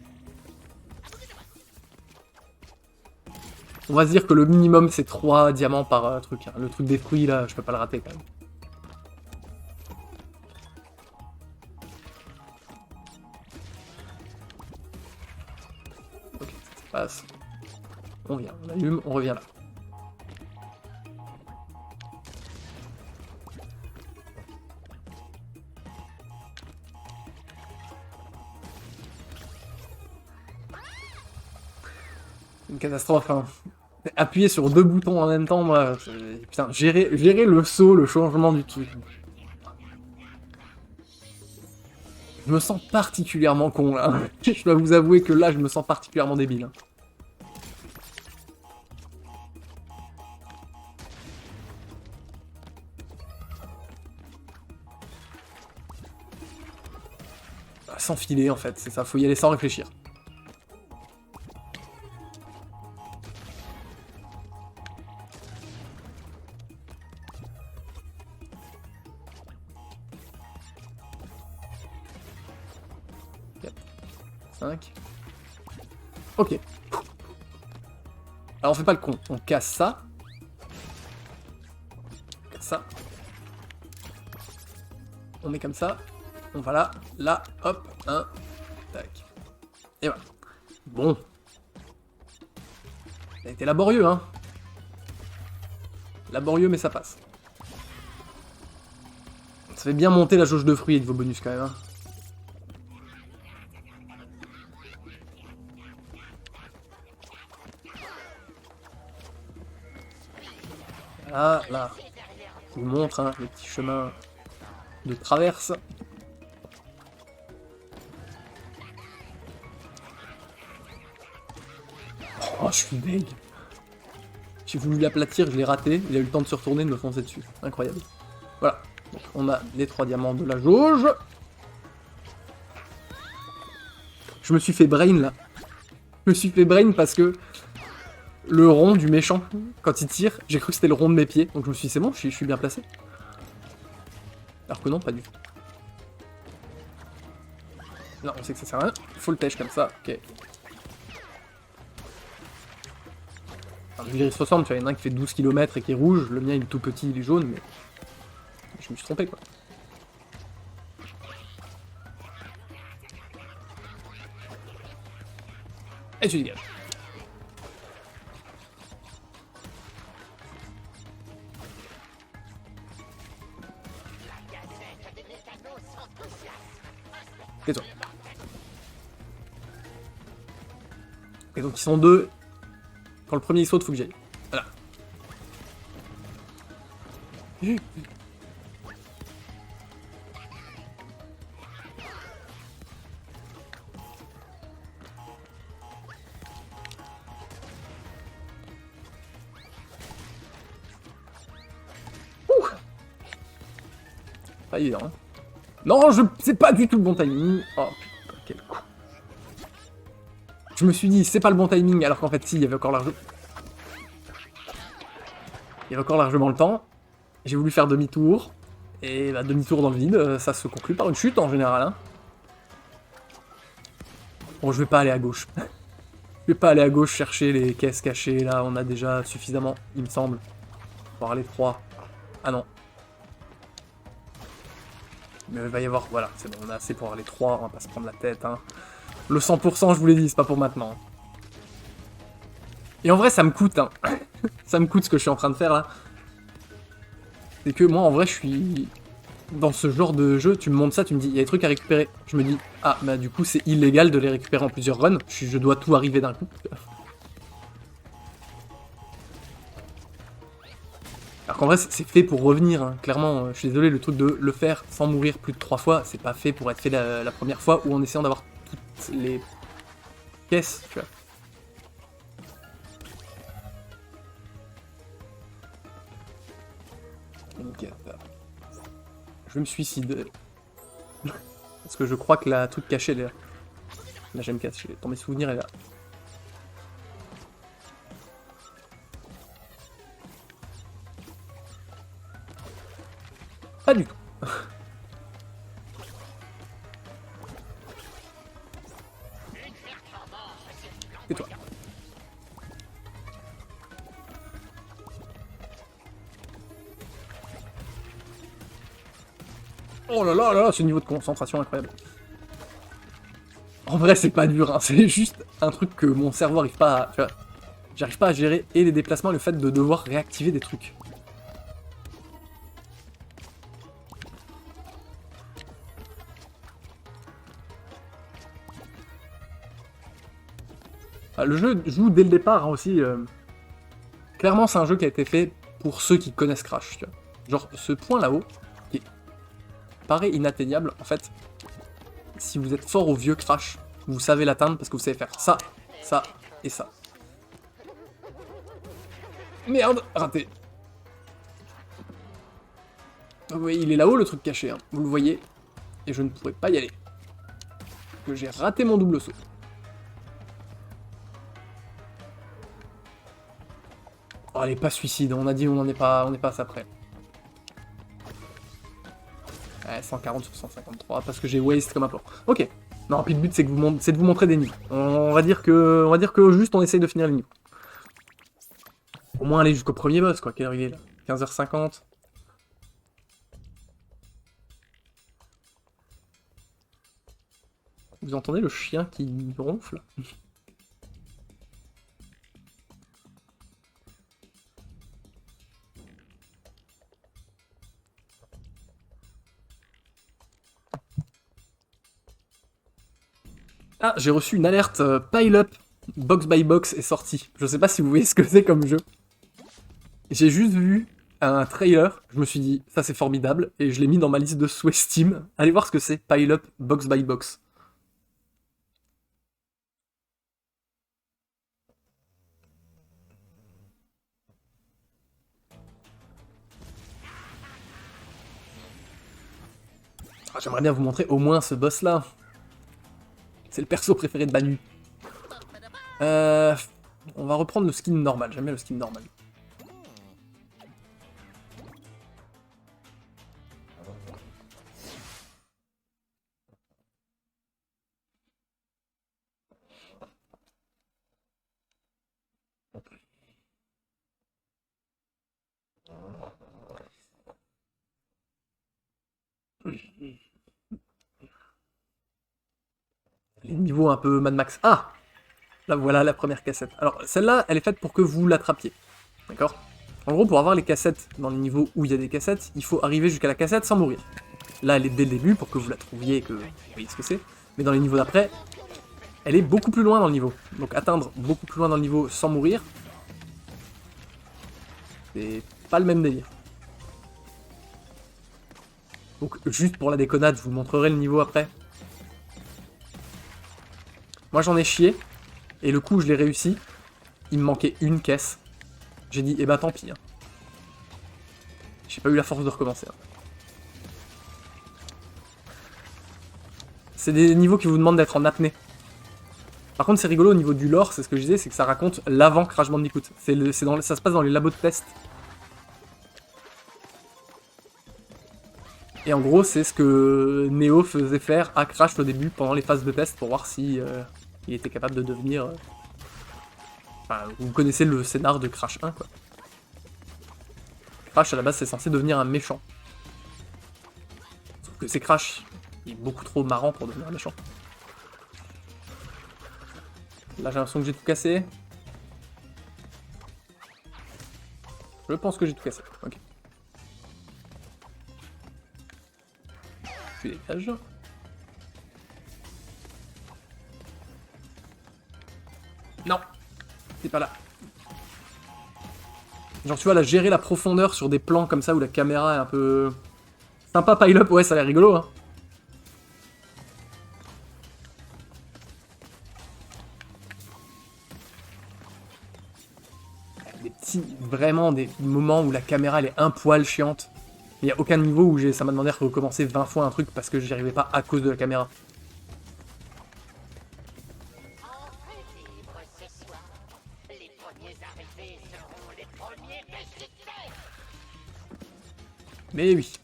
On va se dire que le minimum c'est 3 diamants par truc. Hein. Le truc des fruits là, je peux pas le rater quand même. Ok, ça se passe. On vient, on allume, on revient là. Une catastrophe, hein. Appuyer sur 2 boutons en même temps, moi, putain, gérer le saut, le changement du truc. Je me sens particulièrement con, là. Je dois vous avouer que là, je me sens particulièrement débile. Hein. Sans filer, en fait, c'est ça, faut y aller sans réfléchir. Ok. Alors on fait pas le con, on casse ça. On casse ça. On met comme ça. On va là, là, hop, 1, tac. Et voilà. Bon. Ça a été laborieux, hein. Laborieux, mais ça passe. Ça fait bien monter la jauge de fruits et de vos bonus quand même, hein. Ah, là, je vous montre hein, le petit chemin de traverse. Oh, je suis deg. J'ai voulu l'aplatir, je l'ai raté. Il a eu le temps de se retourner et de me foncer dessus. Incroyable. Voilà. Donc, on a les 3 diamants de la jauge. Je me suis fait brain là. Je me suis fait brain parce que le rond du méchant, quand il tire, j'ai cru que c'était le rond de mes pieds. Donc je me suis dit, c'est bon, je suis bien placé. Alors que non, pas du tout. Non, on sait que ça sert à rien. Faut le tèche comme ça, ok. Ils se ressemblent, tu vois, il y en a un qui fait 12 km et qui est rouge, le mien il est tout petit, il est jaune, mais... Je me suis trompé, quoi. Et tu dégages. Tais-toi. Et donc ils sont deux. Quand le premier il saute, faut que j'aille. Voilà. Ouh. Pas évident, hein. Non, c'est pas du tout le bon timing. Oh putain, quel coup. Je me suis dit, c'est pas le bon timing, alors qu'en fait, si, il y avait encore largement... Il y avait encore largement le temps. J'ai voulu faire demi-tour. Et bah, demi-tour dans le vide, ça se conclut par une chute en général. Hein. Bon, je vais pas aller à gauche. Je vais pas aller à gauche chercher les caisses cachées, là, on a déjà suffisamment, il me semble, pour avoir les 3. Ah non. Mais il va y avoir, voilà, c'est bon, on a assez pour avoir les 3, on va pas se prendre la tête. Hein. Le 100%, je vous l'ai dit, c'est pas pour maintenant. Et en vrai, ça me coûte, hein. Ça me coûte ce que je suis en train de faire, là. C'est que moi, en vrai, je suis... Dans ce genre de jeu, tu me montres ça, tu me dis, il y a des trucs à récupérer. Je me dis, ah, bah du coup, c'est illégal de les récupérer en plusieurs runs. Je dois tout arriver d'un coup. Alors qu'en vrai, c'est fait pour revenir, hein. Clairement, je suis désolé, le truc de le faire sans mourir plus de 3 fois, c'est pas fait pour être fait la première fois ou en essayant d'avoir toutes les caisses, tu vois. Ok, je vais me suicider. Parce que je crois que la truc cachée, elle est là. Là, j'aime cacher. Dans mes souvenirs, elle est là. Pas du tout. Et toi? Oh là là là là, ce niveau de concentration incroyable. En vrai, c'est pas dur, hein. C'est juste un truc que mon cerveau arrive pas à... Tu vois, j'arrive pas à gérer et les déplacements et le fait de devoir réactiver des trucs. Le jeu joue dès le départ hein, aussi. Clairement, c'est un jeu qui a été fait pour ceux qui connaissent Crash. Tu vois. Genre, ce point là-haut, qui paraît inatteignable, en fait, si vous êtes fort au vieux Crash, vous savez l'atteindre parce que vous savez faire ça, ça et ça. Merde, raté. Oui, il est là-haut le truc caché, hein. Vous le voyez. Et je ne pourrais pas y aller. Parce que j'ai raté mon double saut. Oh, elle est pas suicide, on a dit on n'est pas à ça près. Ouais, 140 sur 153, parce que j'ai waste comme apport. Ok. Non, puis le but c'est de vous montrer des niveaux. On va dire que juste on essaye de finir les niveaux. Au moins aller jusqu'au premier boss, quoi. Quelle heure il est là? 15h50. Vous entendez le chien qui ronfle? Ah, j'ai reçu une alerte Pile Up Box by Box est sorti. Je sais pas si vous voyez ce que c'est comme jeu. J'ai juste vu un trailer, je me suis dit ça c'est formidable et je l'ai mis dans ma liste de souhaits Steam. Allez voir ce que c'est Pile Up Box by Box. Ah, j'aimerais bien vous montrer au moins ce boss là. C'est le perso préféré de Banu. On va reprendre le skin normal, j'aime bien le skin normal. Les niveaux un peu Mad Max. Ah! Là voilà la première cassette. Alors celle-là, elle est faite pour que vous l'attrapiez. D'accord? En gros, pour avoir les cassettes dans les niveaux où il y a des cassettes, il faut arriver jusqu'à la cassette sans mourir. Là, elle est dès le début pour que vous la trouviez et que vous voyez ce que c'est. Mais dans les niveaux d'après, elle est beaucoup plus loin dans le niveau. Donc atteindre beaucoup plus loin dans le niveau sans mourir, c'est pas le même délire. Donc juste pour la déconnade, je vous montrerai le niveau après. Moi j'en ai chié, et le coup où je l'ai réussi, il me manquait une caisse. J'ai dit, eh ben tant pis. Hein. J'ai pas eu la force de recommencer. Hein. C'est des niveaux qui vous demandent d'être en apnée. Par contre c'est rigolo au niveau du lore, c'est ce que je disais, c'est que ça raconte l'avant Crash Bandicoot. Ça se passe dans les labos de test. Et en gros, c'est ce que Neo faisait faire à Crash au début, pendant les phases de test, pour voir si il était capable de devenir... Enfin, vous connaissez le scénar de Crash 1, quoi. Crash, à la base, c'est censé devenir un méchant. Sauf que c'est Crash. Il est beaucoup trop marrant pour devenir un méchant. Là, j'ai l'impression que j'ai tout cassé. Je pense que j'ai tout cassé. Ok. Je dégage. Non, c'est pas là. Genre tu vois là, gérer la profondeur sur des plans comme ça où la caméra est un peu... Sympa pile-up, ouais ça a l'air rigolo hein. Des petits, vraiment des moments où la caméra elle est un poil chiante. Il n'y a aucun niveau où ça m'a demandé de recommencer 20 fois un truc parce que j'y arrivais pas à cause de la caméra. Mais oui.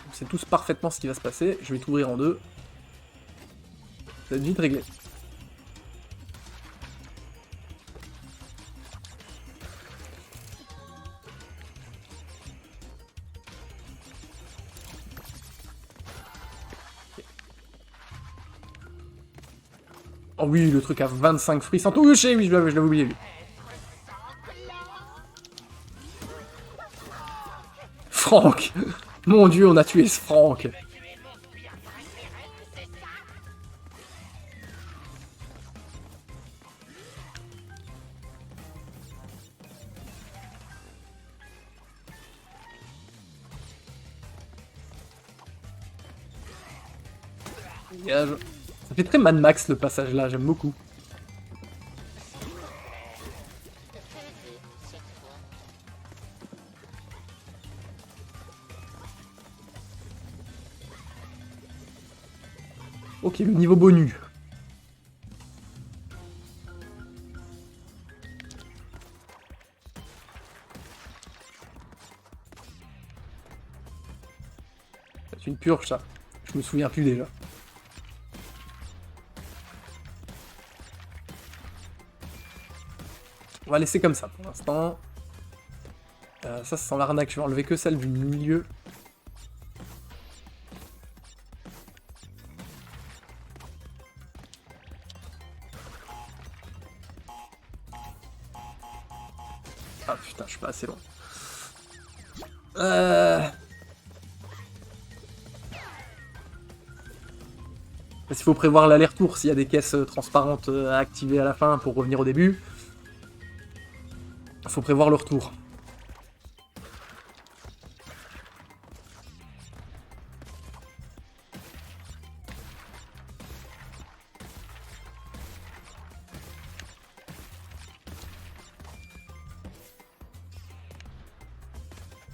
On sait tous parfaitement ce qui va se passer. Je vais t'ouvrir en deux. Ça va être vite réglé. Oh oui, le truc à 25 fruits sans toucher, oui, je l'avais oublié lui. Franck! Mon dieu, on a tué ce Franck! Dégage. Ça fait très Mad Max le passage là, j'aime beaucoup. Ok, le niveau bonus. C'est une purge ça. Je me souviens plus déjà. On va laisser comme ça pour l'instant. Ça sent l'arnaque, je vais enlever que celle du milieu. Ah putain, je suis pas assez loin. Il faut prévoir l'aller-retour s'il y a des caisses transparentes à activer à la fin pour revenir au début. Il faut prévoir le retour.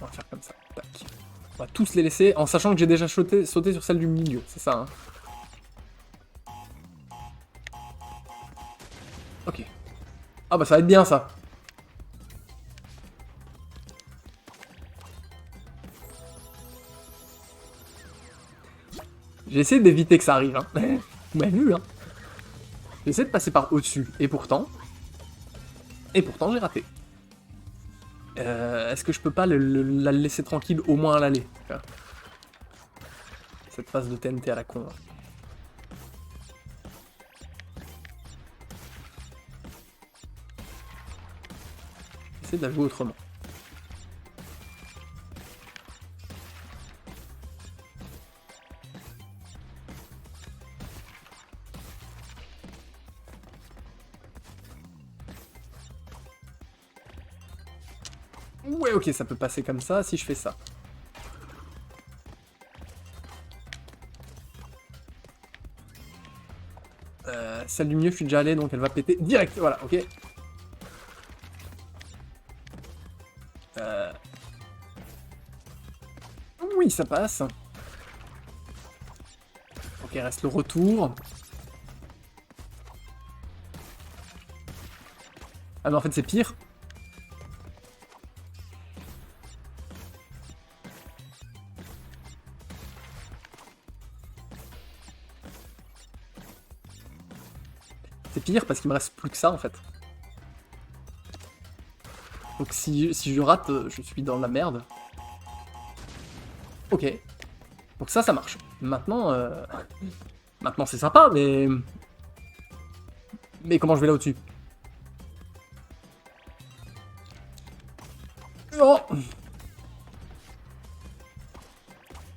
On va faire comme ça. Tac. On va tous les laisser, en sachant que j'ai déjà sauté sur celle du milieu. C'est ça, hein. Ok. Ah bah ça va être bien, ça. J'ai essayé d'éviter que ça arrive, hein. Vous m'avez vu, hein. J'ai essayé de passer par au-dessus. Et pourtant, j'ai raté. Est-ce que je peux pas la laisser tranquille au moins à l'aller? Cette phase de TNT à la con. Là. Essayer de la jouer autrement. Ouais, ok, ça peut passer comme ça si je fais ça. Celle du milieu, je suis déjà allé, donc elle va péter direct. Voilà, ok. Oui, ça passe. Ok, reste le retour. Ah mais en fait c'est pire. C'est pire parce qu'il me reste plus que ça en fait. Donc si je rate, je suis dans la merde. Ok. Donc ça marche. Maintenant, maintenant c'est sympa, mais... Mais comment je vais là au-dessus? Oh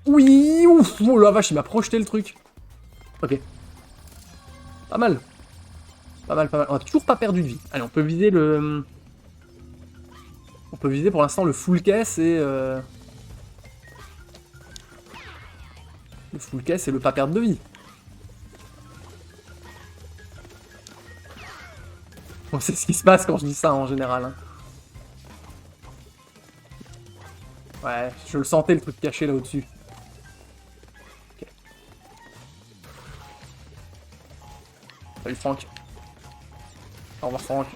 oui, ouf. Oh la vache, il m'a projeté le truc. Ok. Pas mal. Pas mal, pas mal. On a toujours pas perdu de vie. Allez, on peut viser le... On peut viser pour l'instant le full caisse et... Le full caisse et le pas perdre de vie. Bon, c'est ce qui se passe quand je dis ça en général. Hein. Ouais, je le sentais le truc caché là au-dessus. Ok. Salut Franck. Au revoir Franck.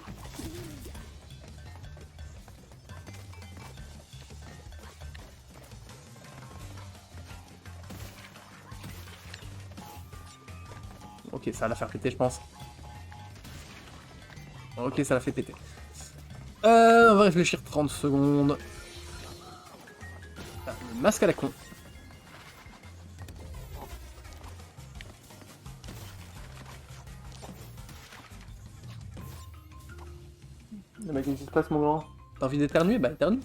Ok, ça va la faire péter, je pense. Ok, ça l'a fait péter. On va réfléchir 30 secondes. Ah, le masque à la con. Le mec, qu'est-ce qui se passe, mon grand? T'as envie d'éternuer? Bah, éternue.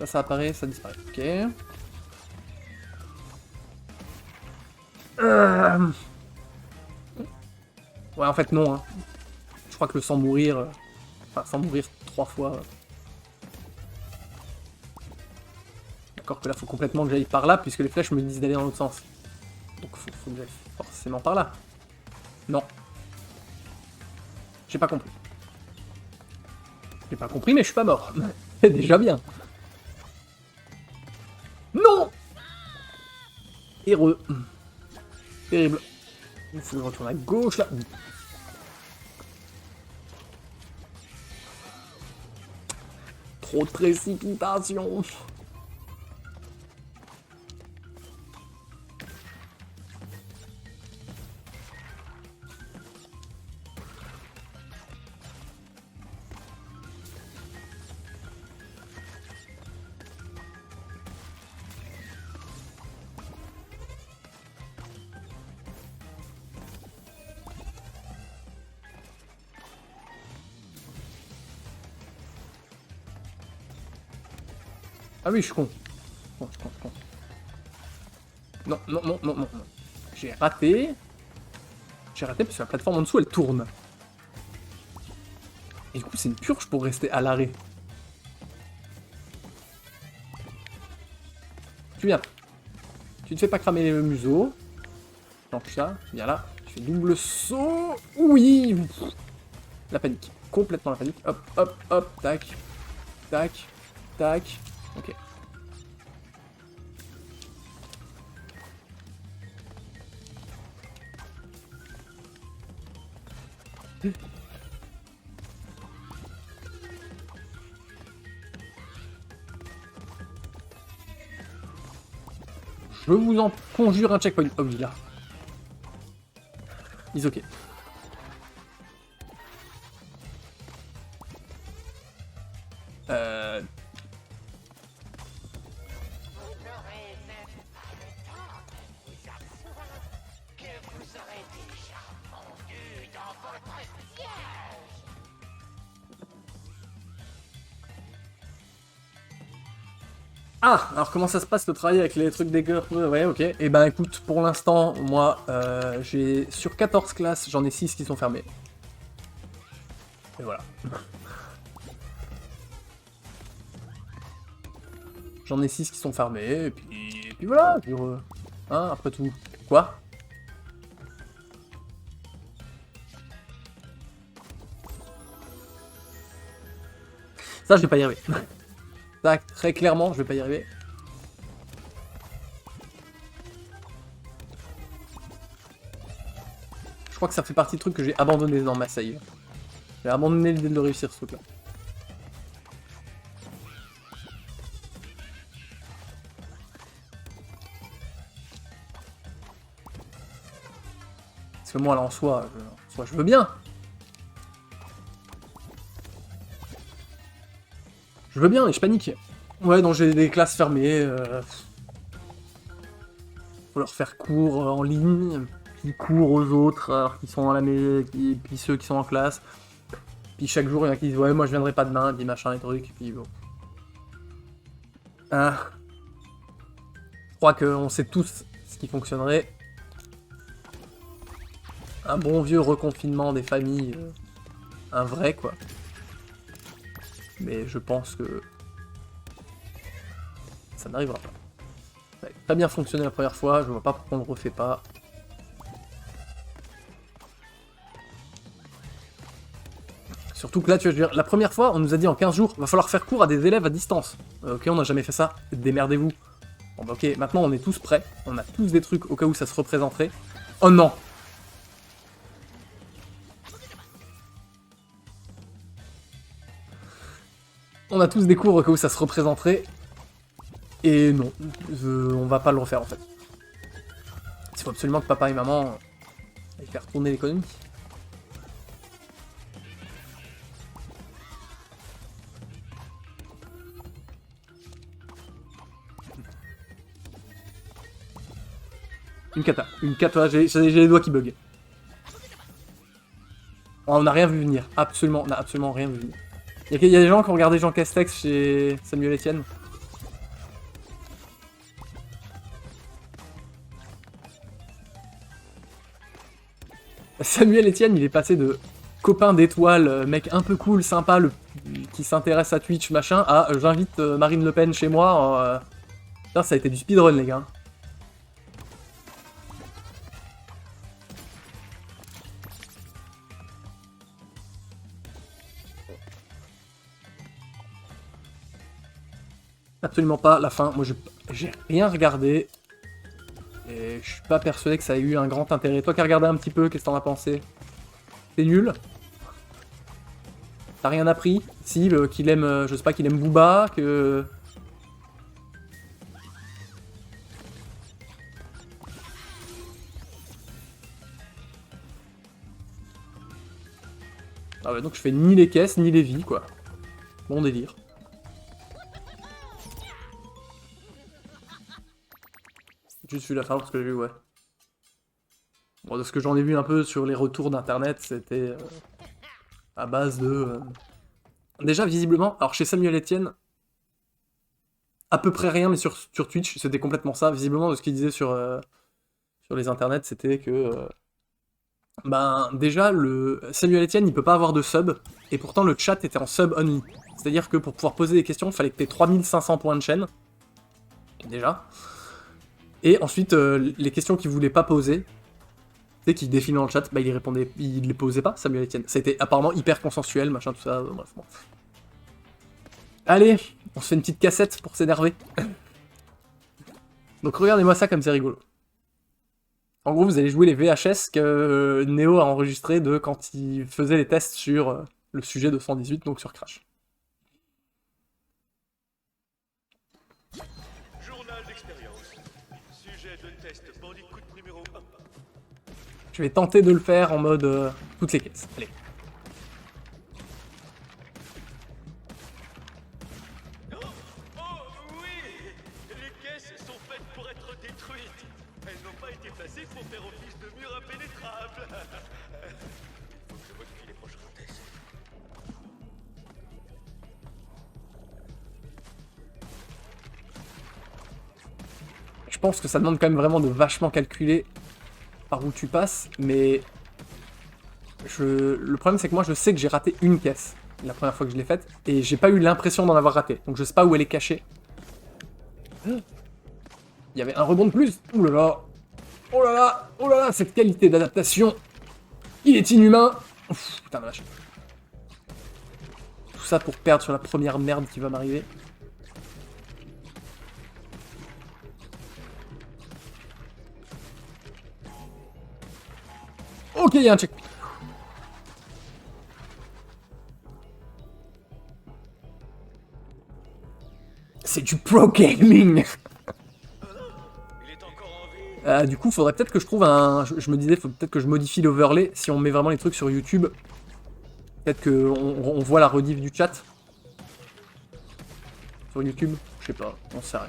Ça apparaît, ça disparaît. Ok. Ouais, en fait, non. Hein. Je crois que le sans mourir... Enfin, sans mourir 3 fois... D'accord que là, faut complètement que j'aille par là, puisque les flèches me disent d'aller dans l'autre sens. Donc, faut que j'aille forcément par là. Non. J'ai pas compris. J'ai pas compris, mais je suis pas mort. C'est déjà bien. Non! Heureux. Terrible. Il faut que je retourne à gauche, là. Trop de précipitation. Ah oui, je suis con. Con. Non. J'ai raté. J'ai raté parce que la plateforme en dessous, elle tourne. Et du coup, c'est une purge pour rester à l'arrêt. Tu viens. Tu te fais pas cramer le museau. Donc ça, viens là. Tu Je fais double saut. Oui. La panique. Complètement la panique. Hop, hop, hop. Tac. Tac. Tac. Ok. Je vous en conjure un checkpoint. Oh oui, là. Is ok. Ah, alors comment ça se passe le travail avec les trucs des cœurs? Ouais, ok. Et ben écoute, pour l'instant, moi, j'ai sur 14 classes, j'en ai 6 qui sont fermées. Et voilà. J'en ai 6 qui sont fermés, et puis voilà. Hein, après tout. Quoi? Ça, je vais pas y arriver. Ça, très clairement, je vais pas y arriver. Je crois que ça fait partie de trucs que j'ai abandonné dans ma save. J'ai abandonné l'idée de le réussir ce truc-là. Parce que moi, là, en soi, je veux bien. Je veux bien, et je panique. Ouais, donc j'ai des classes fermées. Faut leur faire cours en ligne. Puis cours aux autres, alors qu'ils sont à la maison, puis ceux qui sont en classe. Puis chaque jour, il y en a qui disent ouais, moi je viendrai pas demain, puis machin et trucs. Puis bon. Je crois qu'on sait tous ce qui fonctionnerait. Un bon vieux reconfinement des familles. Un vrai, quoi. Mais je pense que ça n'arrivera pas. Ça a très bien fonctionné la première fois, je vois pas pourquoi on le refait pas. Surtout que là, tu vas dire, la première fois, on nous a dit en 15 jours, va falloir faire cours à des élèves à distance. Ok, on n'a jamais fait ça, démerdez-vous. Bon bah ok, maintenant on est tous prêts, on a tous des trucs au cas où ça se représenterait. Oh non! On a tous des cours au cas où ça se représenterait. Et non, on va pas le refaire en fait. Il faut absolument que papa et maman aillent faire tourner l'économie. Une cata, j'ai les doigts qui bug. On n'a rien vu venir, on n'a absolument rien vu venir. Il y a des gens qui ont regardé Jean Castex chez Samuel Etienne. Samuel Etienne, il est passé de copain d'étoiles, mec un peu cool, sympa, qui s'intéresse à Twitch, machin, à j'invite Marine Le Pen chez moi. Putain, ça a été du speedrun, les gars. Absolument pas, la fin, moi j'ai rien regardé. Et je suis pas persuadé que ça ait eu un grand intérêt. Toi qui as regardé un petit peu, qu'est-ce que t'en as pensé? C'est nul? T'as rien appris? Si, qu'il aime, je sais pas, qu'il aime Booba, que... Ah ouais, donc je fais ni les caisses, ni les vies, quoi. Bon délire. Juste vu la fin parce que j'ai vu, ouais. Bon, de ce que j'en ai vu un peu sur les retours d'internet, c'était à base de... Déjà, visiblement, alors chez Samuel Etienne, à peu près rien, mais sur Twitch, c'était complètement ça. Visiblement, de ce qu'il disait sur les internets, c'était que... ben, déjà, Samuel Etienne, il peut pas avoir de sub, et pourtant le chat était en sub only. C'est-à-dire que pour pouvoir poser des questions, il fallait que tu aies 3500 points de chaîne. Déjà. Et ensuite, les questions qu'il voulait pas poser, sais, qui défilait dans le chat, bah il répondait, il les posait pas, Samuel Etienne. C'était apparemment hyper consensuel, machin, tout ça, bref, bon. Allez, on se fait une petite cassette pour s'énerver. Donc regardez-moi ça comme c'est rigolo. En gros, vous allez jouer les VHS que Neo a enregistrés de quand il faisait les tests sur le sujet de 118, donc sur Crash. Journal d'expérience. Sujet de test Bandicoot numéro 1. Je vais tenter de le faire en mode toutes les caisses. Allez. Oh oui! Les caisses sont faites pour être détruites. Elles n'ont pas été placées pour faire office de mur impénétrable. Faut que je modifie les prochains tests. Je pense que ça demande quand même vraiment de vachement calculer par où tu passes, mais le problème c'est que moi je sais que j'ai raté une caisse la première fois que je l'ai faite, et j'ai pas eu l'impression d'en avoir raté, donc je sais pas où elle est cachée. Il y avait un rebond de plus. Ouh là là. Oh là là. Oh là là, cette qualité d'adaptation. Il est inhumain. Ouf, putain de vache. Tout ça pour perdre sur la première merde qui va m'arriver. Ok, il y a un checkpoint. C'est du pro gaming. Du coup, faudrait peut-être que je trouve un... Je me disais, faut peut-être que je modifie l'overlay. Si on met vraiment les trucs sur YouTube, peut-être qu'on voit la rediff du chat. Sur YouTube, je sais pas, on sait rien.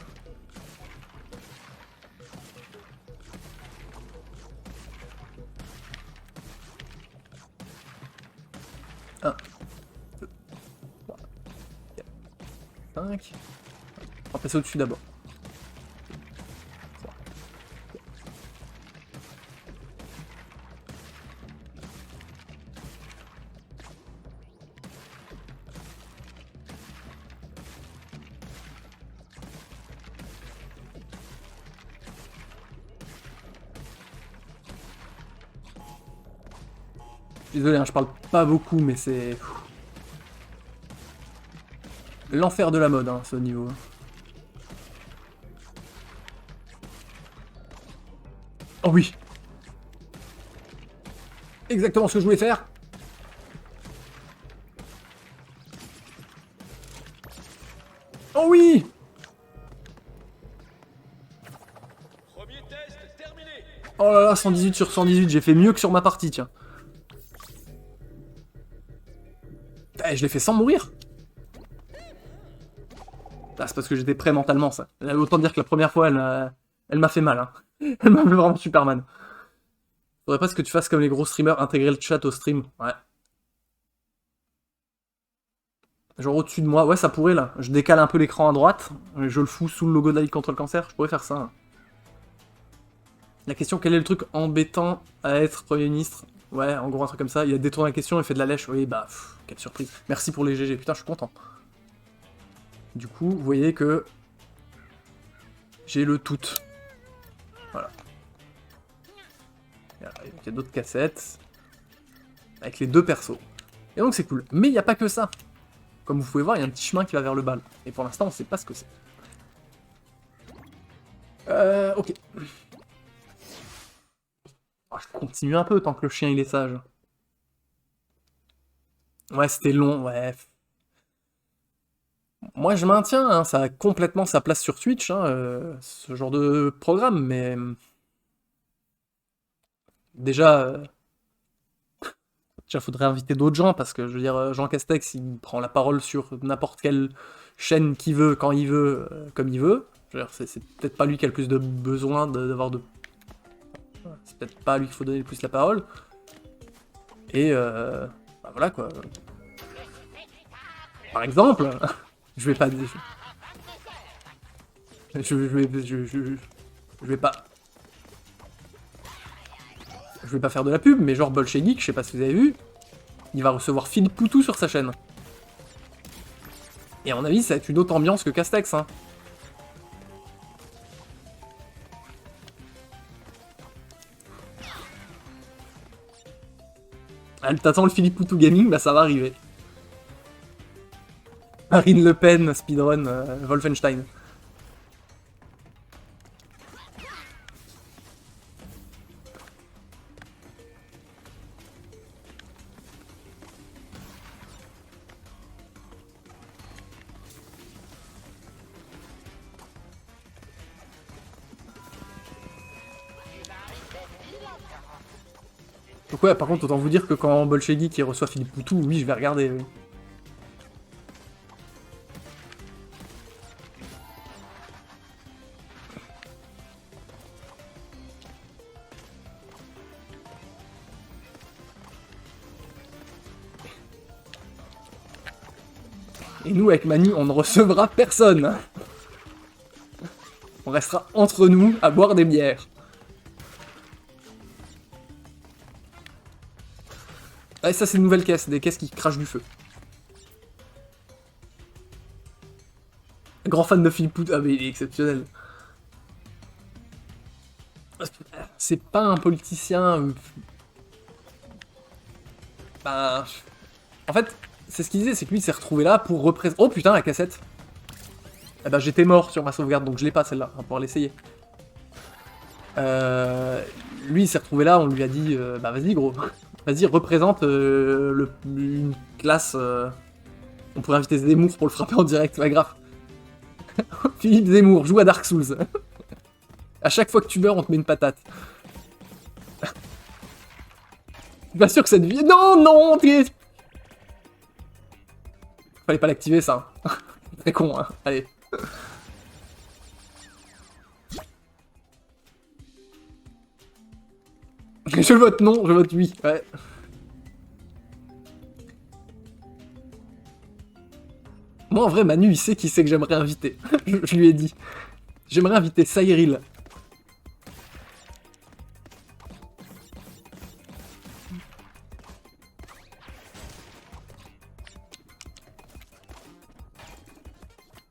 Un, 2, 3, 4, 5. On va passer au-dessus d'abord. Désolé, hein, je parle pas beaucoup, mais c'est... l'enfer de la mode, hein, ce niveau. Oh oui. Exactement ce que je voulais faire. Oh oui. Premier test terminé. Oh là là, 118 sur 118, j'ai fait mieux que sur ma partie, tiens. Eh, je l'ai fait sans mourir. Ah, c'est parce que j'étais prêt mentalement, ça. Autant dire que la première fois, elle m'a fait mal. Hein. Elle m'a fait vraiment Superman. Faudrait pas que tu fasses comme les gros streamers, intégrer le chat au stream. Ouais. Genre au-dessus de moi. Ouais, ça pourrait, là. Je décale un peu l'écran à droite. Je le fous sous le logo de la Ligue contre le cancer. Je pourrais faire ça. Hein. La question, quel est le truc embêtant à être Premier ministre? Ouais, en gros, un truc comme ça. Il a détourné la question et fait de la lèche. Oui, bah, quelle surprise. Merci pour les GG. Putain, je suis content. Du coup, vous voyez que j'ai le tout. Voilà. Il y a d'autres cassettes. Avec les deux persos. Et donc, c'est cool. Mais il n'y a pas que ça. Comme vous pouvez voir, il y a un petit chemin qui va vers le bal. Et pour l'instant, on sait pas ce que c'est. Ok. Oh, je continue un peu tant que le chien il est sage. Ouais, c'était long, ouais. Moi, je maintiens, hein, ça a complètement sa place sur Twitch, hein, ce genre de programme, mais... Déjà, faudrait inviter d'autres gens, parce que, je veux dire, Jean Castex, il prend la parole sur n'importe quelle chaîne qu'il veut, quand il veut, comme il veut. Je veux dire, c'est peut-être pas lui qui a le plus de besoin d'avoir de... C'est peut-être pas à lui qu'il faut donner le plus la parole. Et, bah voilà, quoi. Par exemple... Je vais pas... Je vais pas... Je vais pas faire de la pub, mais genre Bolchegeek, je sais pas si vous avez vu, il va recevoir Phil Poutou sur sa chaîne. Et à mon avis, ça va être une autre ambiance que Castex, hein. Elle t'attend le Philippe Poutou Gaming, bah ça va arriver. Marine Le Pen, speedrun, Wolfenstein. Donc ouais, par contre, autant vous dire que quand Bolshevik il reçoit Philippe Poutou, oui, je vais regarder, oui. Et nous, avec Manu, on ne recevra personne. On restera entre nous à boire des bières. Ah, et ça, c'est une nouvelle caisse, des caisses qui crachent du feu. Grand fan de Philippe Poutou. Ah, mais il est exceptionnel. C'est pas un politicien. Bah. En fait, c'est ce qu'il disait, c'est que lui il s'est retrouvé là pour représenter. Oh putain, la cassette! Eh ben, j'étais mort sur ma sauvegarde, donc je l'ai pas celle-là, on va pouvoir l'essayer. Lui il s'est retrouvé là, on lui a dit bah vas-y gros, vas-y représente une classe. On pourrait inviter Zemmour pour le frapper en direct, pas grave. Philippe Zemmour, joue à Dark Souls. À chaque fois que tu meurs, on te met une patate. Je suis pas sûr que cette vie. Non, non, t'es. Fallait pas l'activer ça. Très con, hein. Allez. Je vote non, je vote oui. Ouais. Moi en vrai, Manu il sait qui c'est que j'aimerais inviter. je lui ai dit. J'aimerais inviter Cyril.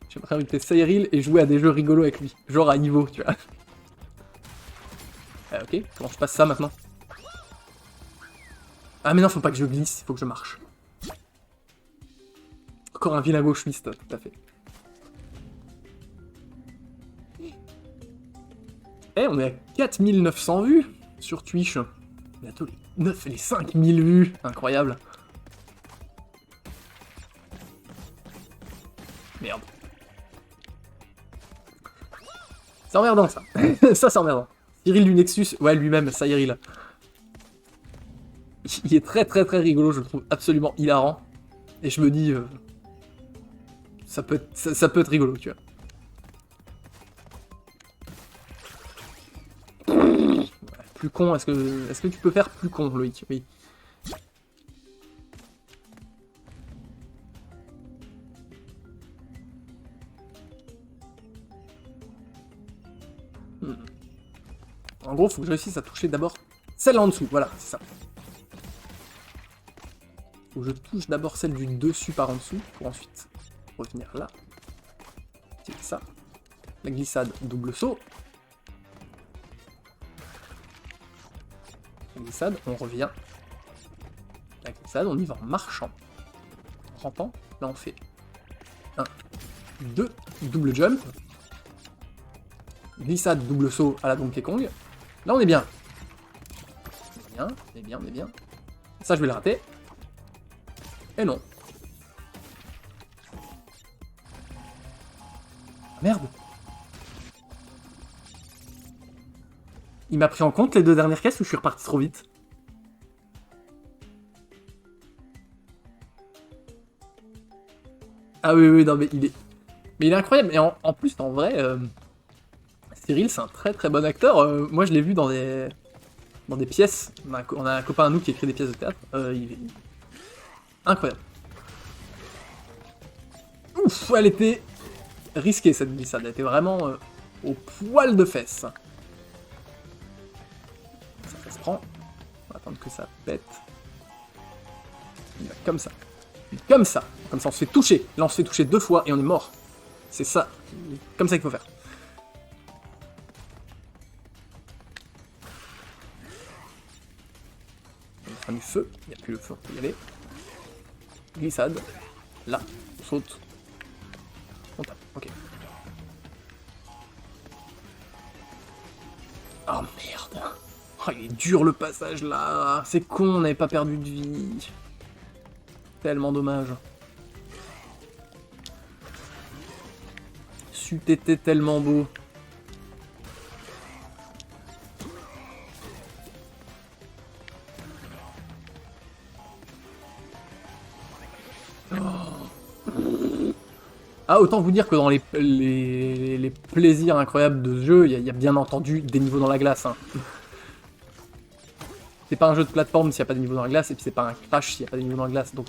J'aimerais inviter Cyril et jouer à des jeux rigolos avec lui. Genre à Ivo, tu vois. Ok, comment je passe ça maintenant? Ah mais non, faut pas que je glisse, il faut que je marche. Encore un vilain gauchiste, tout à fait. Eh, on est à 4900 vues sur Twitch. Bientôt les 5000 vues, incroyable. Merde. C'est emmerdant ça. Ça c'est emmerdant. Cyril du Nexus, ouais lui-même, Cyril. Il est très très très rigolo, je le trouve absolument hilarant. Et je me dis, ça peut être rigolo, tu vois. Plus con, est-ce que tu peux faire plus con, Loïc? Oui. En gros, faut que je réussisse à toucher d'abord celle en dessous, voilà, c'est ça. Faut que je touche d'abord celle du dessus par en dessous, pour ensuite revenir là. C'est ça. La glissade, double saut. La glissade, on revient. La glissade, on y va en marchant. En rampant, là on fait 1, 2, double jump. Glissade, double saut à la Donkey Kong. Là on est bien. On est bien, on est bien. Ça je vais le rater. Et non. Merde. Il m'a pris en compte les deux dernières caisses ou je suis reparti trop vite? Ah oui, oui, non, mais il est... Mais il est incroyable. Et en plus, en vrai, Cyril, c'est un très très bon acteur. Moi, je l'ai vu dans des pièces. On a un copain à nous qui écrit des pièces de théâtre. Il est incroyable. Ouf, elle était risquée cette glissade. Elle était vraiment au poil de fesses. Ça se prend. On va attendre que ça pète. Comme ça. Comme ça. Comme ça, on se fait toucher. Là, on se fait toucher 2 fois et on est mort. C'est ça. Comme ça qu'il faut faire. Fin du feu. Il n'y a plus le feu, on peut y aller. Glissade. Là. On saute. On tape. Ok. Oh merde. Oh, il est dur le passage là. C'est con, on n'avait pas perdu de vie. Tellement dommage. C'eût été tellement beau. Ah, autant vous dire que dans les plaisirs incroyables de ce jeu, il y a bien entendu des niveaux dans la glace. Hein. C'est pas un jeu de plateforme s'il n'y a pas de niveaux dans la glace, et puis c'est pas un crash s'il n'y a pas de niveaux dans la glace, donc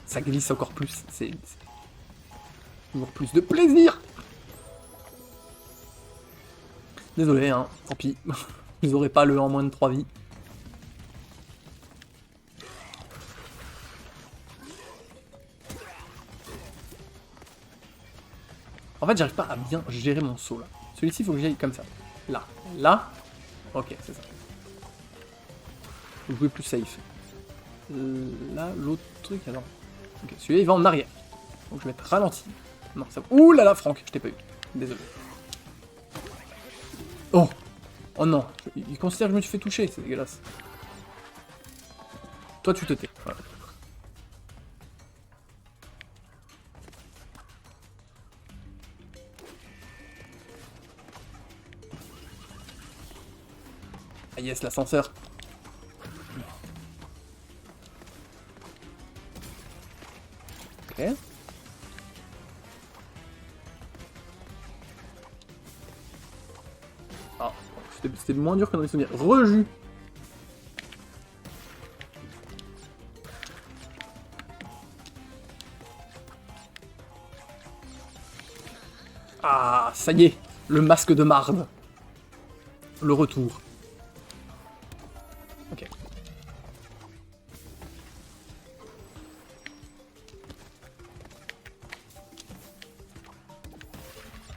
ça glisse encore plus. C'est toujours plus de plaisir. Désolé, hein, tant pis. Vous aurez pas le en moins de 3 vies. En fait, j'arrive pas à bien gérer mon saut là. Celui-ci, il faut que j'aille comme ça. Là. Là. Ok, c'est ça. Vous pouvez plus safe. Là, l'autre truc, alors. Ok, celui-là, il va en arrière. Donc je vais être ralenti. Non, ça va. Ouh là là, Franck, je t'ai pas eu. Désolé. Oh. Oh non. Il considère que je me suis fait toucher, c'est dégueulasse. Toi, tu te tais. Voilà. Ah yes, l'ascenseur. Ok. Ah, c'était moins dur que dans les souvenirs. Rejus. Ah, ça y est, le masque de marde. Le retour. Ok.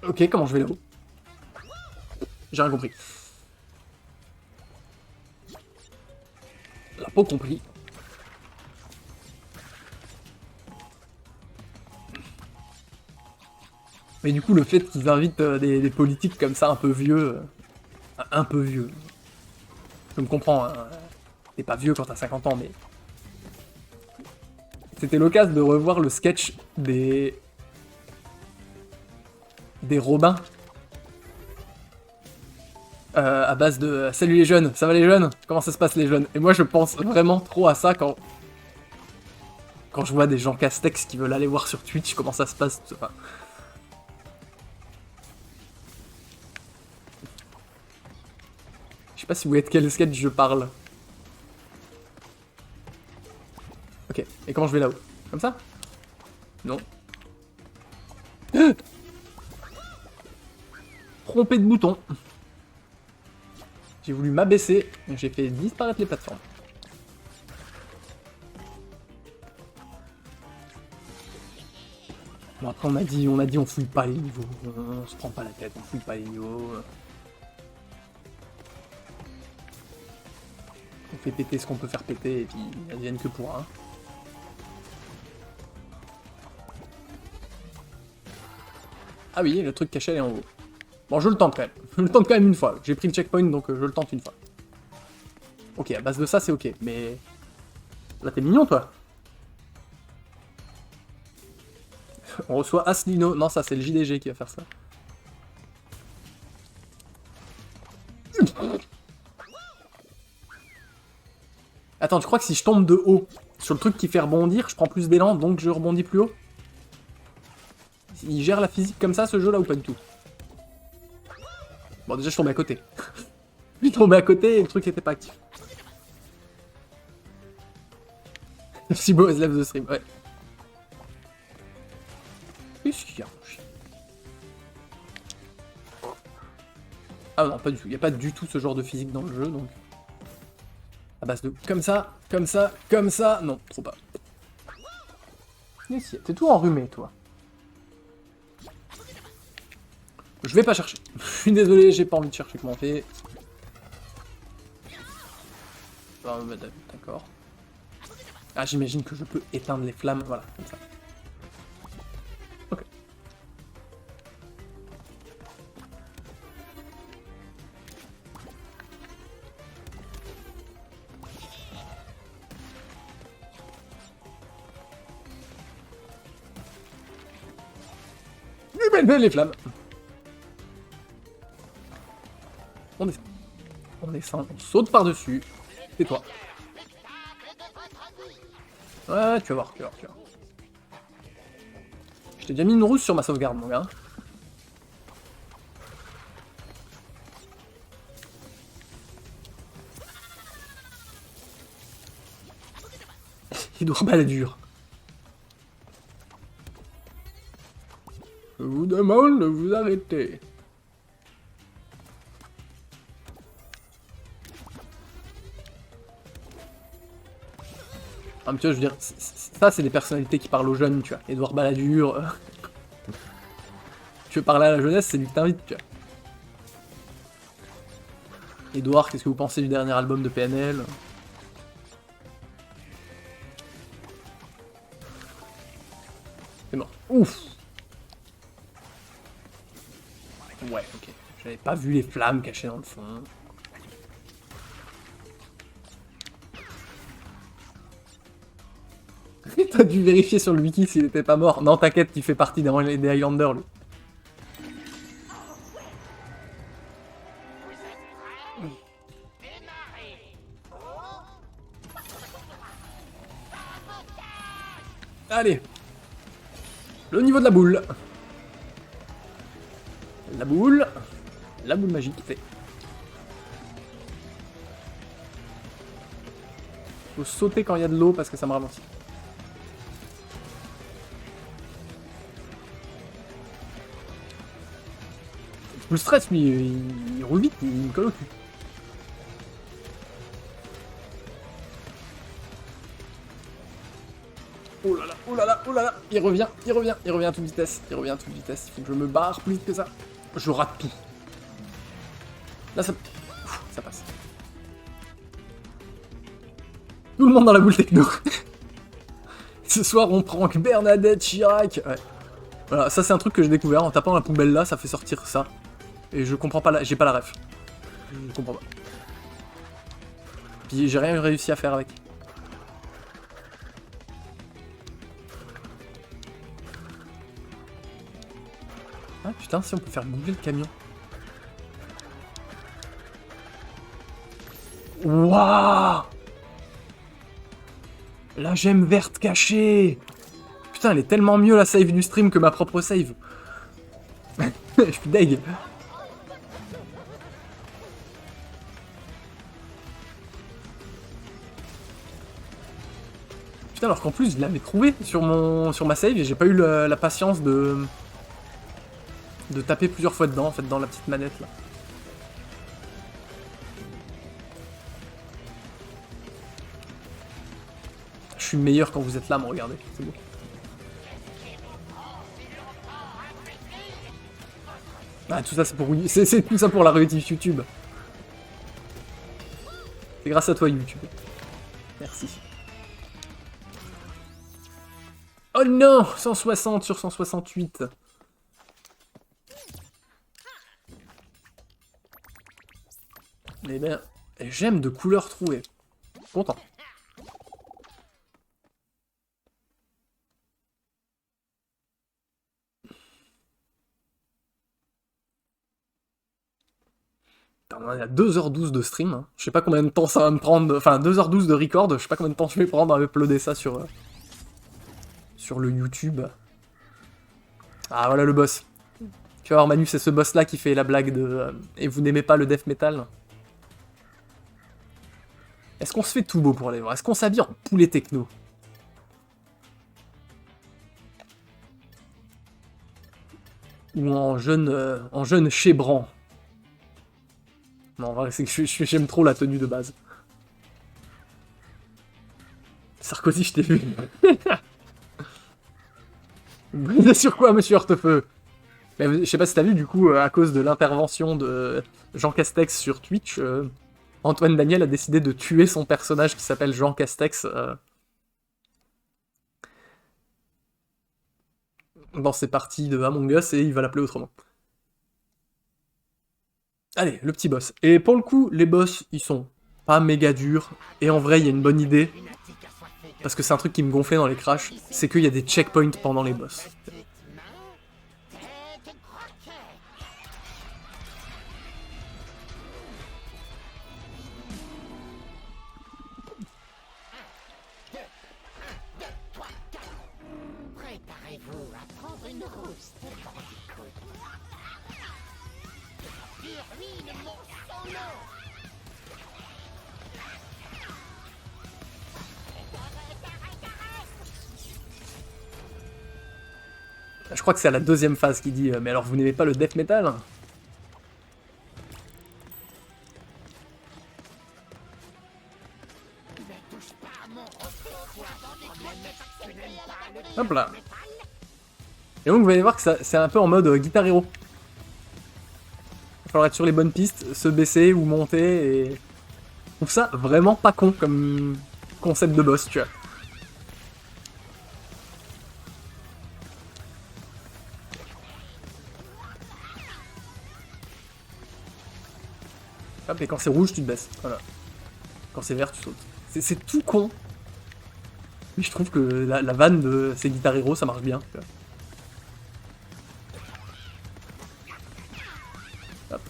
Ok, comment je vais là-haut? J'ai rien compris. La peau compris. Mais du coup, le fait qu'ils invitent des politiques comme ça, un peu vieux... un peu vieux. Je me comprends, hein. T'es pas vieux quand t'as 50 ans, mais... C'était l'occasion de revoir le sketch des Robins. À base de « Salut les jeunes, ça va les jeunes? Comment ça se passe les jeunes ?» Et moi je pense vraiment trop à ça quand je vois des gens Castex qui veulent aller voir sur Twitch comment ça se passe. Enfin... Je sais pas si vous voyez de quel sketch je parle. Ok, et comment je vais là-haut? Comme ça? Non. Trompé de bouton. J'ai voulu m'abaisser, j'ai fait disparaître les plateformes. Bon après on a dit on fouille pas les niveaux, on se prend pas la tête, on fouille pas les niveaux. On fait péter ce qu'on peut faire péter et puis elles viennent que pour un. Ah oui, le truc caché elle est en haut. Bon, je le tente quand même. Je le tente quand même une fois. J'ai pris le checkpoint, donc je le tente une fois. Ok, à base de ça, c'est ok. Mais... Là, t'es mignon, toi. On reçoit Aslino. Non, ça, c'est le JDG qui va faire ça. Attends, je crois que si je tombe de haut sur le truc qui fait rebondir, je prends plus d'élan, donc je rebondis plus haut. Il gère la physique comme ça, ce jeu-là, ou pas du tout? Bon, déjà, je tombais à côté. Je tombais à côté et le truc était pas actif. Merci beau, lève the stream, ouais. Qu'est-ce qu'il y a? Ah non, pas du tout. Il n'y a pas du tout ce genre de physique dans le jeu, donc... À base de comme ça, comme ça, comme ça... Non, trop pas. T'es tout enrhumé, toi. Je vais pas chercher. Je suis désolé, j'ai pas envie de chercher comment on fait. D'accord. Ah, j'imagine que je peux éteindre les flammes, voilà, comme ça. Ok. Les flammes. On descend. On descend, on saute par-dessus. C'est toi. Ouais, tu vas voir, tu vas voir, tu vas voir. Je t'ai déjà mis une rousse sur ma sauvegarde, mon gars. Il doit pas la dure. Je vous demande de vous arrêter. Ah, mais tu vois, je veux dire, ça c'est des personnalités qui parlent aux jeunes, tu vois. Édouard Balladur. Tu veux parler à la jeunesse, c'est lui que t'invites, tu vois. Édouard, qu'est-ce que vous pensez du dernier album de PNL? C'est mort. Ouf. Ouais, ok. J'avais pas vu les flammes cachées dans le fond. T'as dû vérifier sur le wiki s'il était pas mort. Non, t'inquiète, il fait partie des Highlanders, lui. Allez. Le niveau de la boule. La boule. La boule magique. Faut sauter quand il y a de l'eau parce que ça me ralentit. Le stress, lui, il roule vite, il me colle au cul. Oh là là, oh là là, oh là là, il revient à toute vitesse, il faut que je me barre plus vite que ça. Je rate tout. Là, ça passe. Tout le monde dans la boule techno. Ce soir, on prank Bernadette Chirac. Ouais. Voilà, ça c'est un truc que j'ai découvert en tapant la poubelle là, ça fait sortir ça. Et je comprends pas, j'ai pas la ref. Je comprends pas. Puis j'ai rien réussi à faire avec. Ah putain, si on peut faire bouger le camion. Waouh! La gemme verte cachée! Putain, elle est tellement mieux la save du stream que ma propre save. Je suis deg. Putain, alors qu'en plus, je l'avais trouvé sur ma save et j'ai pas eu la patience de taper plusieurs fois dedans, en fait, dans la petite manette, là. Je suis meilleur quand vous êtes là, me regardez, c'est beau. Ah, tout ça, c'est pour... C'est tout ça pour la réussite YouTube. C'est grâce à toi, YouTube. Merci. Oh non, 160 sur 168. Eh bien, j'aime de couleurs trouvées. Content. On est à 2h12 de stream. Hein. Je sais pas combien de temps ça va me prendre. Enfin, 2h12 de record. Je sais pas combien de temps je vais prendre à uploader ça sur le YouTube. Ah, voilà le boss. Tu vas voir, Manu, c'est ce boss là qui fait la blague de. Et vous n'aimez pas le death metal? Est-ce qu'on se fait tout beau pour aller voir? Est-ce qu'on s'habille en poulet techno? Ou en jeune chébran? Non, en vrai, c'est que j'aime trop la tenue de base. Sarkozy, je t'ai vu. Brisé sur quoi, monsieur Hortefeux? Je sais pas si t'as vu, du coup, à cause de l'intervention de Jean Castex sur Twitch, Antoine Daniel a décidé de tuer son personnage qui s'appelle Jean Castex dans ses parties de Among Us et il va l'appeler autrement. Allez, le petit boss. Et pour le coup, les boss, ils sont pas méga durs. Et en vrai, il y a une bonne idée. Parce que c'est un truc qui me gonflait dans les crashs. C'est qu'il y a des checkpoints pendant les boss. Préparez-vous à prendre une rousse de bandicoot. Ruine mon solo. Je crois que c'est à la deuxième phase qu'il dit mais alors vous n'aimez pas le death metal? Hop là. Et donc vous allez voir que c'est un peu en mode Guitar Hero. Il va falloir être sur les bonnes pistes, se baisser ou monter et... Je trouve ça vraiment pas con comme concept de boss, tu vois. Hop, et quand c'est rouge, tu te baisses. Voilà. Quand c'est vert, tu sautes. C'est tout con. Mais je trouve que la vanne de ces Guitar Hero, ça marche bien. Tu vois. Hop.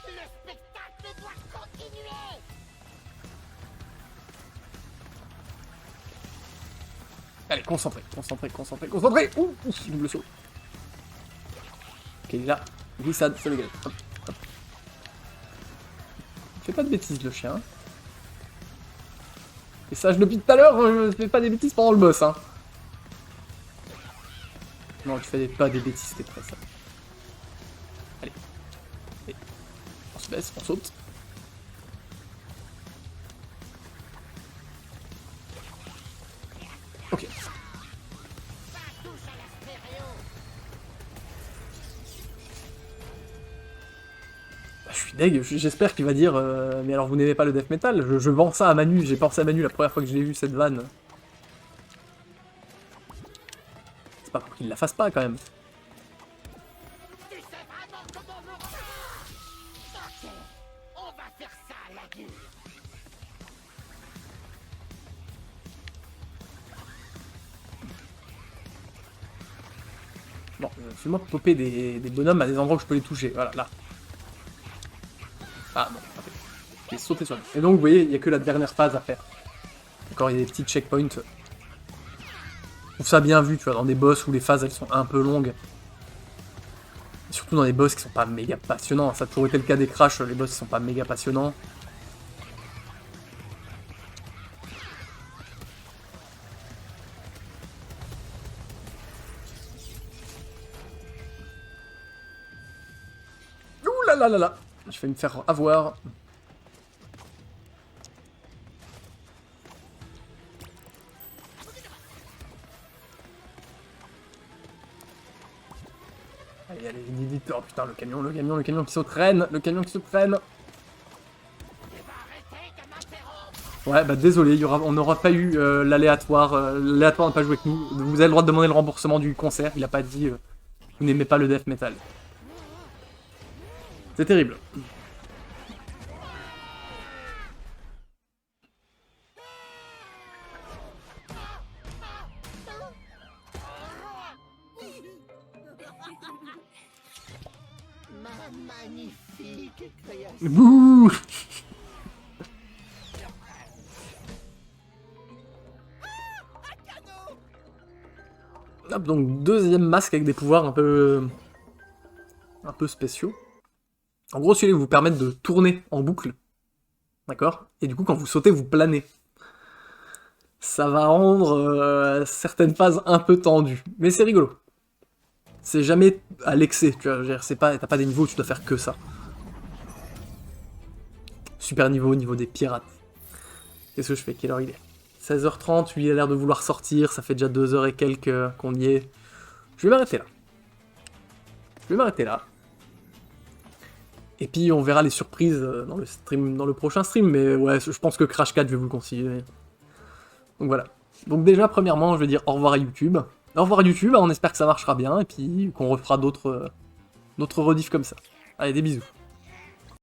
Le spectacle doit continuer. Allez, concentré, concentré, concentré, concentré. Ouh, double saut. Ok, il est là. Glissade, ça dégage. Hop, hop. Fais pas de bêtises, le chien. Et sage depuis tout à l'heure, je fais pas des bêtises pendant le boss, hein. Non, tu fais pas des bêtises, t'es prêt, ça. Allez. Et on se baisse, on saute. Ok. Bah, je suis deg, j'espère qu'il va dire mais alors vous n'aimez pas le death metal? Je vends ça à Manu, j'ai pensé à Manu la première fois que je l'ai vu cette vanne. C'est pas pour qu'il la fasse pas quand même. Tu sais vraiment comment me rendre? Ok, on va faire ça à la dure. Bon, fais-moi popper des bonhommes à des endroits où je peux les toucher. Voilà, là. Ah, bon, parfait. Je vais sauter sur lui. Et donc, vous voyez, il n'y a que la dernière phase à faire. Encore, il y a des petits checkpoints. Je trouve ça bien vu, tu vois, dans des boss où les phases, elles sont un peu longues. Et surtout dans des boss qui sont pas méga passionnants. Ça a toujours été le cas des Crash, les boss sont pas méga passionnants. Ouh là là là là. Je vais me faire avoir. Allez, allez, vite, oh putain, le camion qui se traîne, le camion qui se traîne. Ouais, bah désolé, on n'aura pas eu l'aléatoire, l'aléatoire n'a pas joué avec nous. Vous avez le droit de demander le remboursement du concert, il a pas dit vous n'aimez pas le death metal. C'est terrible. Ma magnifique création. Bouh. Hop, donc deuxième masque avec des pouvoirs un peu spéciaux. En gros, celui-là vous permettre de tourner en boucle. D'accord? Et du coup, quand vous sautez, vous planez. Ça va rendre certaines phases un peu tendues. Mais c'est rigolo. C'est jamais à l'excès, tu vois. T'as pas des niveaux où tu dois faire que ça. Super niveau, niveau des pirates. Qu'est-ce que je fais? Quelle heure il est? 16h30, lui il a l'air de vouloir sortir, ça fait déjà 2h et quelques qu'on y est. Je vais m'arrêter là. Je vais m'arrêter là. Et puis on verra les surprises dans le stream, dans le prochain stream, mais ouais, je pense que Crash 4, je vais vous le conseiller. Donc voilà. Donc déjà, premièrement, je vais dire au revoir à YouTube. Au revoir YouTube, on espère que ça marchera bien, et puis qu'on refera d'autres rediffs comme ça. Allez, des bisous.